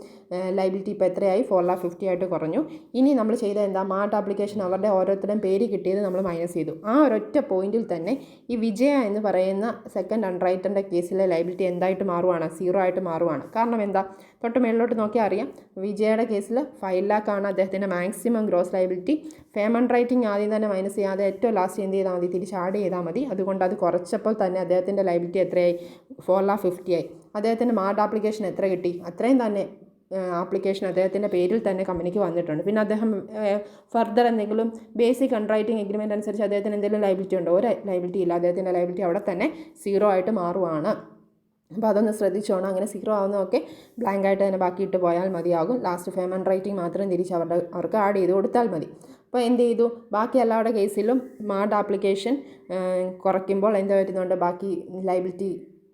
ലൈബിലിറ്റി ഇപ്പോൾ എത്രയായി? 4,50,000 ആയിട്ട് കുറഞ്ഞു. ഇനി നമ്മൾ ചെയ്ത എന്താ? മാർഡ് ആപ്ലിക്കേഷൻ അവരുടെ ഓരോരുത്തരുടെയും പേര് കിട്ടിയത് നമ്മൾ മൈനസ് ചെയ്തു. ആ ഒരൊറ്റ പോയിന്റിൽ തന്നെ ഈ വിജയ എന്ന് പറയുന്ന സെക്കൻഡ് അൺറൈറ്ററിൻ്റെ കേസിലെ ലൈബിലിറ്റി എന്തായിട്ട് മാറുവാണ്? 0 ആയിട്ട് മാറുവാണ്. കാരണം എന്താ? തൊട്ട് മേളിലോട്ട് നോക്കിയാൽ അറിയാം, വിജയുടെ കേസിൽ 5 lakh ആണ് അദ്ദേഹത്തിൻ്റെ maximum gross liability. Firm and writing ആദ്യം തന്നെ മൈനസ് ചെയ്യാതെ ഏറ്റവും ലാസ്റ്റ് എന്ത് ചെയ്താൽ മതി? തിരിച്ച് ആഡ് ചെയ്താൽ മതി. അതുകൊണ്ട് അത് കുറച്ചപ്പോൾ തന്നെ അദ്ദേഹത്തിൻ്റെ ലൈബിലിറ്റി എത്രയായി? 4,50,000 ആയി. അദ്ദേഹത്തിൻ്റെ മാർഡ് ആപ്ലിക്കേഷൻ എത്ര കിട്ടി? അത്രയും തന്നെ ആപ്ലിക്കേഷൻ അദ്ദേഹത്തിൻ്റെ പേരിൽ തന്നെ കമ്പനിക്ക് വന്നിട്ടുണ്ട്. പിന്നെ അദ്ദേഹം ഫർദർ എന്തെങ്കിലും ബേസിക് അൺറൈറ്റിംഗ് എഗ്രിമെൻ്റ് അനുസരിച്ച് അദ്ദേഹത്തിന് എന്തെങ്കിലും ലൈബിലിറ്റി ഉണ്ടോ? ഒരു ലൈബിലിറ്റി ഇല്ല. അദ്ദേഹത്തിൻ്റെ ലൈബിലിറ്റി അവിടെ തന്നെ 0 ആയിട്ട് മാറുവാണ്. അപ്പോൾ അതൊന്ന് ശ്രദ്ധിച്ചോണം. അങ്ങനെ 0 ആവുന്നതൊക്കെ ബ്ലാങ്ക് ആയിട്ട് തന്നെ ബാക്കിയിട്ട് പോയാൽ മതിയാകും. ലാസ്റ്റ് ഫേം ആൻഡ് റൈറ്റിംഗ് മാത്രം തിരിച്ച് അവർക്ക് ആഡ് ചെയ്ത് കൊടുത്താൽ മതി. അപ്പോൾ എന്ത് ചെയ്തു? ബാക്കി എല്ലാവരുടെ കേസിലും മാർഡ് ആപ്ലിക്കേഷൻ കുറയ്ക്കുമ്പോൾ എന്ത് വരുന്നുണ്ട്? ബാക്കി ലൈബിലിറ്റി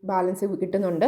ബാലൻസ് കിട്ടുന്നുണ്ട്.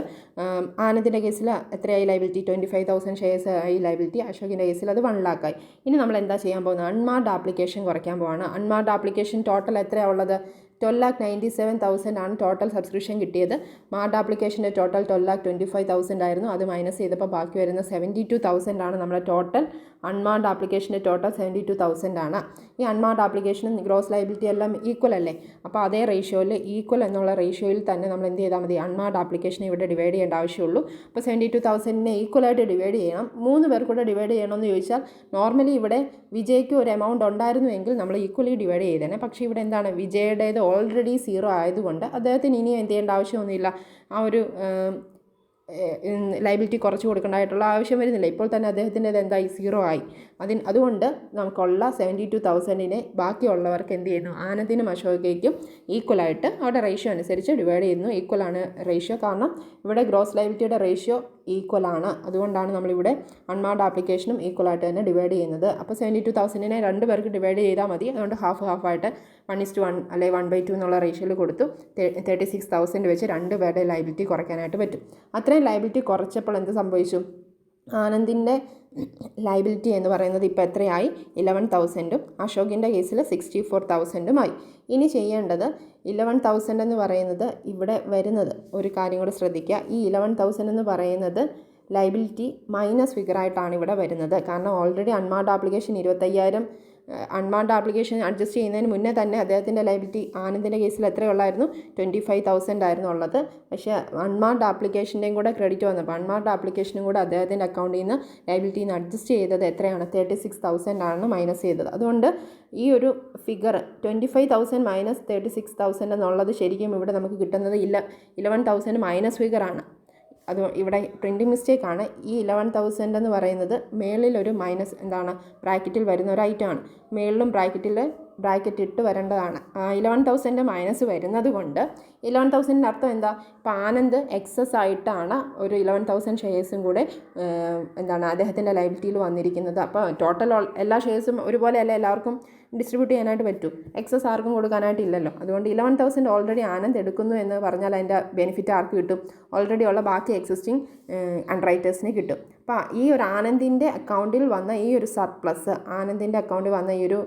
ആനന്ദിൻ്റെ കേസിൽ എത്രയായി ലൈബിലിറ്റി? 25,000 ഷെയർസ് ആയി ലൈബിലിറ്റി. അശോകിൻ്റെ കേസിൽ അത് 1 lakh ആയി. ഇനി നമ്മൾ എന്താ ചെയ്യാൻ പോകുന്നത്? അൺമാർഡ് ആപ്ലിക്കേഷൻ കുറയ്ക്കാൻ പോവാണ്. അൺമാർഡ് ആപ്ലിക്കേഷൻ ടോട്ടൽ എത്രയാണ് ഉള്ളത്? 12,97,000 ആണ് ടോട്ടൽ സബ്സ്ക്രിപ്ഷൻ കിട്ടിയത്. മാർഡ് ആപ്ലിക്കേഷൻ്റെ ടോട്ടൽ 12,25,000 ആയിരുന്നു. അത് മൈനസ് ചെയ്തപ്പോൾ ബാക്കി വരുന്ന 72,000 ആണ് നമ്മുടെ ടോട്ടൽ. അൺമാർഡ് ആപ്ലിക്കേഷൻ്റെ ടോട്ടൽ 72,000 ആണ്. ഈ അൺമാർഡ് ആപ്ലിക്കേഷനും ഗ്രോസ് ലൈബിലിറ്റി എല്ലാം ഈക്വൽ അല്ലേ? അപ്പോൾ അതേ റേഷ്യോയിൽ ഈക്വൽ എന്നുള്ള റേഷ്യോയിൽ തന്നെ നമ്മൾ എന്ത് ചെയ്താൽ മതി? അൺമാർഡ് ആപ്ലിക്കേഷനെ ഇവിടെ ഡിവൈഡ് ചെയ്യേണ്ട ആവശ്യമുള്ളൂ. അപ്പോൾ 72,000നെ ഈക്വലായിട്ട് ഡിവൈഡ് ചെയ്യണം. 3 പേർ കൂടെ ഡിവൈഡ് ചെയ്യണമെന്ന് ചോദിച്ചാൽ നോർമലി ഇവിടെ വിജയ്ക്ക് ഒരു എമൗണ്ട് ഉണ്ടായിരുന്നുവെങ്കിൽ നമ്മൾ ഈക്വലി ഡിവൈഡ് ചെയ്തേനെ. പക്ഷേ ഇവിടെ എന്താണ്? വിജയുടേത് ഓൾറെഡി 0 ആയതുകൊണ്ട് അദ്ദേഹത്തിന് ഇനിയും എന്ത് ചെയ്യേണ്ട ആവശ്യമൊന്നുമില്ല. ആ ഒരു ലൈബിലിറ്റി കുറച്ച് കൊടുക്കേണ്ടതായിട്ടുള്ള ആവശ്യം വരുന്നില്ല. ഇപ്പോൾ തന്നെ അദ്ദേഹത്തിൻ്റെത് എന്തായി? 0 ആയി. അതുകൊണ്ട് നമുക്കുള്ള 72,000നെ ബാക്കിയുള്ളവർക്ക് എന്ത് ചെയ്യുന്നു? ആനന്ദിനും അശോകയ്ക്കും ഈക്വലായിട്ട് അവിടെ റേഷ്യോ അനുസരിച്ച് ഡിവൈഡ് ചെയ്യുന്നു. ഈക്വലാണ് റേഷ്യോ. കാരണം ഇവിടെ ഗ്രോസ് ലൈബിലിറ്റിയുടെ റേഷ്യോ ഈക്വലാണ്. അതുകൊണ്ടാണ് നമ്മളിവിടെ അൺമാർഡ് ആപ്ലിക്കേഷനും ഈക്വലായിട്ട് തന്നെ ഡിവൈഡ് ചെയ്യുന്നത്. അപ്പോൾ 72,000നെ 2 പേർക്ക് ഡിവൈഡ് ചെയ്താൽ മതി. അതുകൊണ്ട് ഹാഫ് ആയിട്ട് 1:1 അല്ലെങ്കിൽ 1/2 എന്നുള്ള റേഷ്യോയിൽ കൊടുത്തു 36,000 വെച്ച് 2 പേരുടെ ലൈബിലിറ്റി കുറയ്ക്കാനായിട്ട് പറ്റും. അത്രയും ലൈബിലിറ്റി കുറച്ചപ്പോൾ എന്ത് സംഭവിച്ചു? ആനന്ദിൻ്റെ ലൈബിലിറ്റി എന്ന് പറയുന്നത് ഇപ്പോൾ എത്രയായി? 11,000ഉം അശോകിൻ്റെ കേസിൽ 64,000ഉമായി. ഇനി ചെയ്യേണ്ടത് 11,000 എന്ന് പറയുന്നത് ഇവിടെ വരുന്നത് ഒരു കാര്യം കൂടെ ശ്രദ്ധിക്കുക. ഈ 11,000 എന്ന് പറയുന്നത് ലൈബിലിറ്റി മൈനസ് ഫിഗറായിട്ടാണ് ഇവിടെ വരുന്നത്. കാരണം ഓൾറെഡി അൺമാർഡ് ആപ്ലിക്കേഷൻ 25,000 അൺമാർഡ് ആപ്ലിക്കേഷൻ അഡ്ജസ്റ്റ് ചെയ്യുന്നതിന് മുന്നേ തന്നെ അദ്ദേഹത്തിൻ്റെ ലൈബിലിറ്റി ആനന്ദിൻ്റെ കേസിൽ എത്രയുള്ളായിരുന്നു? 25,000 ആയിരുന്നു ഉള്ളത്. പക്ഷേ അൺമാർഡ് ആപ്ലിക്കേഷൻ്റെയും കൂടെ ക്രെഡിറ്റ് വന്നപ്പോൾ അൺമാർഡ് ആപ്ലിക്കേഷനും കൂടെ അദ്ദേഹത്തിൻ്റെ അക്കൗണ്ടിൽ നിന്ന് ലൈബിലിറ്റിയിൽ നിന്ന് അഡ്ജസ്റ്റ് ചെയ്തത് എത്രയാണ്? 36,000 ആണ് മൈനസ് ചെയ്തത്. അതുകൊണ്ട് ഈ ഒരു ഫിഗർ 25,000 മൈനസ് 36,000 എന്നുള്ളത് ശരിക്കും ഇവിടെ നമുക്ക് കിട്ടുന്നത് 11,000 മൈനസ് ഫിഗറാണ്. അത് ഇവിടെ പ്രിൻറ്റിംഗ് മിസ്റ്റേക്കാണ്. ഈ 11,000 എന്ന് പറയുന്നത് മേളിലൊരു മൈനസ് എന്താണ് ബ്രാക്കറ്റിൽ വരുന്ന ഒരു ഐറ്റമാണ്. മേളിലും ബ്രാക്കറ്റ് ഇട്ട് വരേണ്ടതാണ്. 11,000 മൈനസ് വരുന്നത് കൊണ്ട് 11,000 അർത്ഥം എന്താ? ഇപ്പോൾ ആനന്ദ് എക്സസ് ആയിട്ടാണ് ഒരു 11,000 ഷെയർസും കൂടെ എന്താണ് അദ്ദേഹത്തിൻ്റെ ലൈബിലിറ്റിയിൽ വന്നിരിക്കുന്നത്. അപ്പോൾ ടോട്ടൽ എല്ലാ ഷെയർസും ഒരുപോലെയല്ല എല്ലാവർക്കും ഡിസ്ട്രിബ്യൂട്ട് ചെയ്യാനായിട്ട് പറ്റും. എക്സസ് ആർക്കും കൊടുക്കാനായിട്ടില്ലല്ലോ. അതുകൊണ്ട് 11,000 ഓൾറെഡി ആനന്ദ് എടുക്കുന്നു എന്ന് പറഞ്ഞാൽ അതിൻ്റെ ബെനിഫിറ്റ് ആർക്ക് കിട്ടും? ഓൾറെഡി ഉള്ള ബാക്കി എക്സിസ്റ്റിംഗ് അൺറൈറ്റേഴ്സിന് കിട്ടും. അപ്പോൾ ഈ ഒരു ആനന്ദിൻ്റെ അക്കൗണ്ടിൽ വന്ന ഈ ഒരു സർപ്ലസ്, ആനന്ദിൻ്റെ അക്കൗണ്ടിൽ വന്ന ഈ ഒരു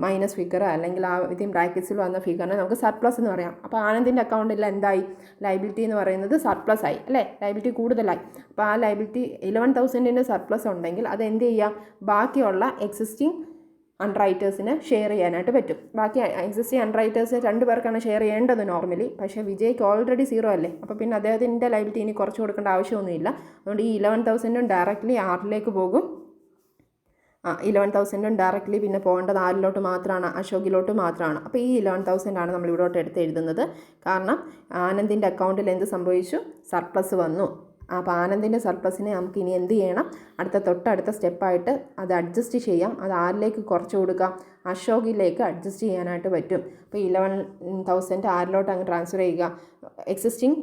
മൈനസ് ഫിഗർ അല്ലെങ്കിൽ ആ വിത്തിൻ ബ്രാക്കറ്റ്സിൽ വന്ന ഫിഗറിനെ നമുക്ക് സർപ്ലസ് എന്ന് പറയാം. അപ്പോൾ ആനന്ദിൻ്റെ അക്കൗണ്ടിൽ എന്തായി? ലൈബിലിറ്റി എന്ന് പറയുന്നത് സർപ്ലസ് ആയി അല്ലേ? ലൈബിലിറ്റി കൂടുതലായി. അപ്പോൾ ആ ലൈബിലിറ്റി 11,000ൻ്റെ സർപ്ലസ് ഉണ്ടെങ്കിൽ അത് എന്ത് ചെയ്യാം? ബാക്കിയുള്ള എക്സിസ്റ്റിംഗ് അണ്ടർ റൈറ്റേഴ്സിന് ഷെയർ ചെയ്യാനായിട്ട് പറ്റും. ബാക്കി എക്സിസ്റ്റിംഗ് അണ്ടർ റൈറ്റേഴ്സ് 2 പേർക്കാണ് ഷെയർ ചെയ്യേണ്ടത് നോർമലി. പക്ഷേ വിജയ്ക്ക് ഓൾറെഡി 0 അല്ലേ, അപ്പോൾ പിന്നെ അദ്ദേഹത്തിൻ്റെ ലയബിലിറ്റി ഇനി കുറച്ച് കൊടുക്കേണ്ട ആവശ്യമൊന്നുമില്ല. അതുകൊണ്ട് ഈ 11,000 ഡയറക്റ്റ്ലി ആറിലേക്ക് പോകും. 11,000 ഡയറക്റ്റ്ലി പിന്നെ പോകേണ്ടത് ആരിലോട്ട് മാത്രമാണ്, അശോകിലോട്ട് മാത്രമാണ്. അപ്പോൾ ഈ 11,000 ആണ് നമ്മൾ ഇവിടോട്ട് എടുത്ത് എഴുതുന്നത്. കാരണം ആനന്ദിൻ്റെ അക്കൗണ്ടിൽ എന്ത് സംഭവിച്ചു, സർപ്ലസ് വന്നു. അപ്പോൾ ആനന്ദിൻ്റെ സർപ്ലസിനെ നമുക്ക് ഇനി എന്ത് ചെയ്യണം, തൊട്ടടുത്ത സ്റ്റെപ്പായിട്ട് അത് അഡ്ജസ്റ്റ് ചെയ്യാം. അത് ആരിലേക്ക് കുറച്ച് കൊടുക്കാം, അശോകിലേക്ക് അഡ്ജസ്റ്റ് ചെയ്യാനായിട്ട് പറ്റും. അപ്പോൾ 11,000 ആരിലോട്ട് അങ്ങ് ട്രാൻസ്ഫർ ചെയ്യുക, എക്സിസ്റ്റിംഗ്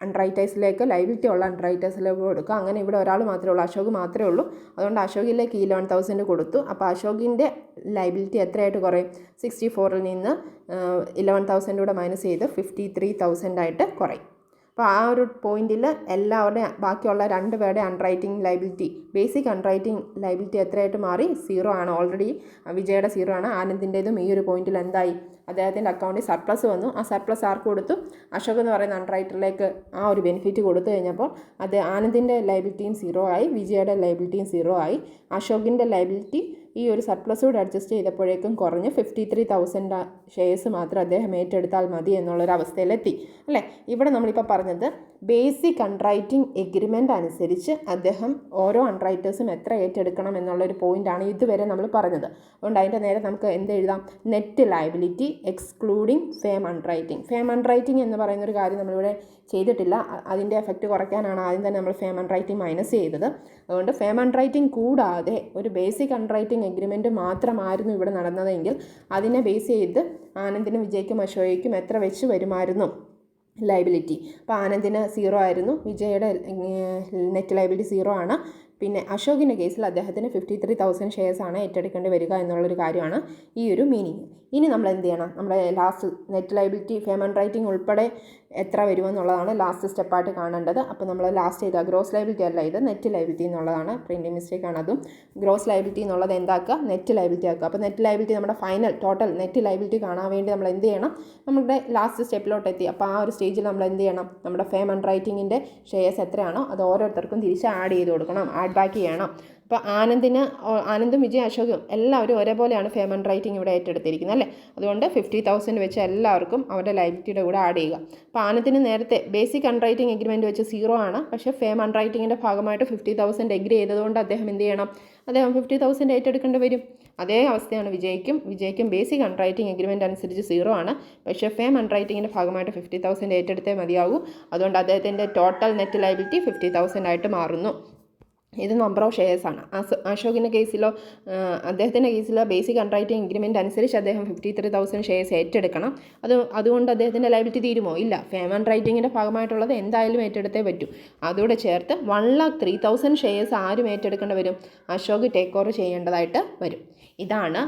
അണ്ടർ റൈറ്റേഴ്സിലേക്ക്, ലൈബിലിറ്റി ഉള്ള അണ്ടർ റൈറ്റേഴ്സിലേക്ക് കൊടുക്കുക. അങ്ങനെ ഇവിടെ ഒരാൾ മാത്രമേ ഉള്ളൂ, അശോക് മാത്രമേ ഉള്ളൂ. അതുകൊണ്ട് അശോകിലേക്ക് 11,000 കൊടുത്തു. അപ്പോൾ അശോകിൻ്റെ ലൈബിലിറ്റി എത്രയായിട്ട് കുറയും, 64ൽ നിന്ന് 11,000 കൂടെ മൈനസ് ചെയ്ത് 53,000 ആയിട്ട് കുറയും. അപ്പോൾ ആ ഒരു പോയിന്റിൽ എല്ലാവരുടെയും ബാക്കിയുള്ള 2 പേരുടെ underwriting liability, basic underwriting liability എത്രയായിട്ട് മാറി, 0 ആണ്. ഓൾറെഡി വിജയുടെ 0 ആണ്. ആനന്ദിൻ്റേതും ഈ ഒരു പോയിന്റിൽ എന്തായി, അദ്ദേഹത്തിൻ്റെ അക്കൗണ്ടിൽ സർപ്ലസ് വന്നു. ആ സർപ്ലസ് ആർക്ക് കൊടുത്തു, അശോക് എന്ന് പറയുന്ന അണ്ടർ റൈറ്ററിലേക്ക് ആ ഒരു ബെനിഫിറ്റ് കൊടുത്തു കഴിഞ്ഞപ്പോൾ അത് ആനന്ദിൻ്റെ ലൈബിലിറ്റിയും 0 ആയി, വിജയുടെ ലൈബിലിറ്റിയും 0 ആയി. അശോകിൻ്റെ ലൈബിലിറ്റി ഈ ഒരു സർപ്ലസോട് അഡ്ജസ്റ്റ് ചെയ്തപ്പോഴേക്കും കുറഞ്ഞ് 53,000 ഷെയർസ് മാത്രം അദ്ദേഹം ഏറ്റെടുത്താൽ മതി എന്നുള്ളൊരവസ്ഥയിലെത്തി അല്ലേ. ഇവിടെ നമ്മളിപ്പോൾ പറഞ്ഞത് ബേസിക് അണ്ടർ റൈറ്റിംഗ് എഗ്രിമെൻ്റ് അനുസരിച്ച് അദ്ദേഹം ഓരോ അണ്ടർ റൈറ്റേഴ്സും എത്ര ഏറ്റെടുക്കണം എന്നുള്ളൊരു പോയിൻ്റാണ് ഇതുവരെ നമ്മൾ പറഞ്ഞത്. അതുകൊണ്ട് അതിൻ്റെ നേരെ നമുക്ക് എന്ത് എഴുതാം, net liability excluding firm under writing. Firm under writing എന്ന് പറയുന്നൊരു കാര്യം നമ്മളിവിടെ ചെയ്തിട്ടില്ല. അതിൻ്റെ എഫക്റ്റ് കുറയ്ക്കാനാണ് ആദ്യം തന്നെ നമ്മൾ ഫേം അണ്ടർ റൈറ്റിംഗ് മൈനസ് ചെയ്തത്. അതുകൊണ്ട് ഫേം അണ്ടർ റൈറ്റിംഗ് കൂടാതെ ഒരു ബേസിക് അണ്ടർ റൈറ്റിംഗ് എഗ്രിമെൻറ്റ് മാത്രമായിരുന്നു ഇവിടെ നടന്നതെങ്കിൽ അതിനെ ബേസ് ചെയ്ത് ആനന്ദിനും വിജയ്ക്കും അശോകയ്ക്കും എത്ര വെച്ച് വരുമായിരുന്നു ലൈബിലിറ്റി. അപ്പോൾ ആനന്ദിന് 0 ആയിരുന്നു, വിജയുടെ നെറ്റ് ലൈബിലിറ്റി 0 ആണ്. പിന്നെ അശോകിൻ്റെ കേസിൽ അദ്ദേഹത്തിന് 53,000 ഷെയർസാണ് ഏറ്റെടുക്കേണ്ടി വരിക എന്നുള്ളൊരു കാര്യമാണ് ഈ ഒരു മീനിങ്. ഇനി നമ്മൾ എന്ത് ചെയ്യണം, നമ്മുടെ last net liability firm under writing ഉൾപ്പെടെ എത്ര വരുമെന്നുള്ളതാണ് ലാസ്റ്റ് സ്റ്റെപ്പായിട്ട് കാണേണ്ടത്. അപ്പോൾ നമ്മൾ ലാസ്റ്റ് ചെയ്താൽ ഗ്രോസ് ലൈബിലിറ്റി അല്ല, ഇത് നെറ്റ് ലൈബിലിറ്റി എന്നുള്ളതാണ്, പ്രിൻറ്റിംഗ് മിസ്റ്റേക്ക് ആണ് അതും. ഗ്രോസ് ലൈബിലിറ്റി എന്നുള്ളത് എന്താക്കുക, നെറ്റ് ലൈബിലിറ്റി ആക്കുക. അപ്പോൾ നെറ്റ് ലൈബിലിറ്റി നമ്മുടെ ഫൈനൽ ടോട്ടൽ നെറ്റ് ലൈബിലിറ്റി കാണാൻ വേണ്ടി നമ്മൾ എന്ത് ചെയ്യണം, നമ്മുടെ ലാസ്റ്റ് സ്റ്റെപ്പിലോട്ട് എത്തി. അപ്പോൾ ആ ഒരു സ്റ്റേജിൽ നമ്മൾ എന്ത് ചെയ്യണം, നമ്മുടെ ഫേം അണ്ടർ റൈറ്റിങ്ങിൻ്റെ ഷെയർസ് എത്രയാണോ അത് ഓരോരുത്തർക്കും തിരിച്ച് ആഡ് ചെയ്ത് കൊടുക്കണം, ആഡ് ബാക്ക് ചെയ്യണം. അപ്പോൾ ആനന്ദും വിജയ് അശോകും എല്ലാവരും ഒരേപോലെയാണ് ഫേം അണ്ടർ റൈറ്റിംഗ് ഇവിടെ ഏറ്റെടുത്തിരിക്കുന്നത് അല്ലേ. അതുകൊണ്ട് 50,000 വെച്ച് എല്ലാവർക്കും അവരുടെ ലൈബിലിറ്റിയുടെ കൂടെ ആഡ് ചെയ്യുക. അപ്പോൾ ആനന്ദിന് നേരത്തെ ബേസിക് അണ്ടർ റൈറ്റിംഗ് എഗ്രിമെൻറ്റ് വെച്ച് 0 ആണ്. പക്ഷേ ഫേം അണ്ടർ റൈറ്റിങ്ങിൻ്റെ ഭാഗമായിട്ട് 50,000 എഗ്രി ചെയ്തതുകൊണ്ട് അദ്ദേഹം എന്ത് ചെയ്യണം, അദ്ദേഹം 50,000 ഏറ്റെടുക്കേണ്ടി വരും. അതേ അവസ്ഥയാണ് വിജയ്ക്കും ബേസിക് അണ്ടർ റൈറ്റിംഗ് എഗ്രിമെൻറ്റ് അനുസരിച്ച് 0 ആണ്. പക്ഷേ ഫേം അണ്ടർ റൈറ്റിങ്ങിൻ്റെ ഭാഗമായിട്ട് 50,000 ഏറ്റെടുത്തേ മതിയാകൂ. അതുകൊണ്ട് അദ്ദേഹത്തിൻ്റെ ടോട്ടൽ നെറ്റ് ലൈബിലിറ്റി 50,000 ആയിട്ട് മാറുന്നു. ഇത് നമ്പർ ഓഫ് ഷെയർസാണ്. അശോകിൻ്റെ കേസിലോ അദ്ദേഹത്തിൻ്റെ കേസിലോ ബേസിക് അണ്ടർ റൈറ്റിംഗ് എഗ്രിമെൻറ്റ് അനുസരിച്ച് അദ്ദേഹം 53,000 ഷെയർസ് ഏറ്റെടുക്കണം. അതുകൊണ്ട് അദ്ദേഹത്തിൻ്റെ ലൈബിലിറ്റി തീരുമോ, ഇല്ല. ഫേം അണ്ടർ റൈറ്റിങ്ങിൻ്റെ ഭാഗമായിട്ടുള്ളത് എന്തായാലും ഏറ്റെടുത്തേ പറ്റൂ. അതോടെ ചേർത്ത് 1,03,000 ഷെയർസ് ആരും ഏറ്റെടുക്കേണ്ടി വരും, അശോക് ടേക്ക് ഓവർ ചെയ്യേണ്ടതായിട്ട് വരും. ഇതാണ്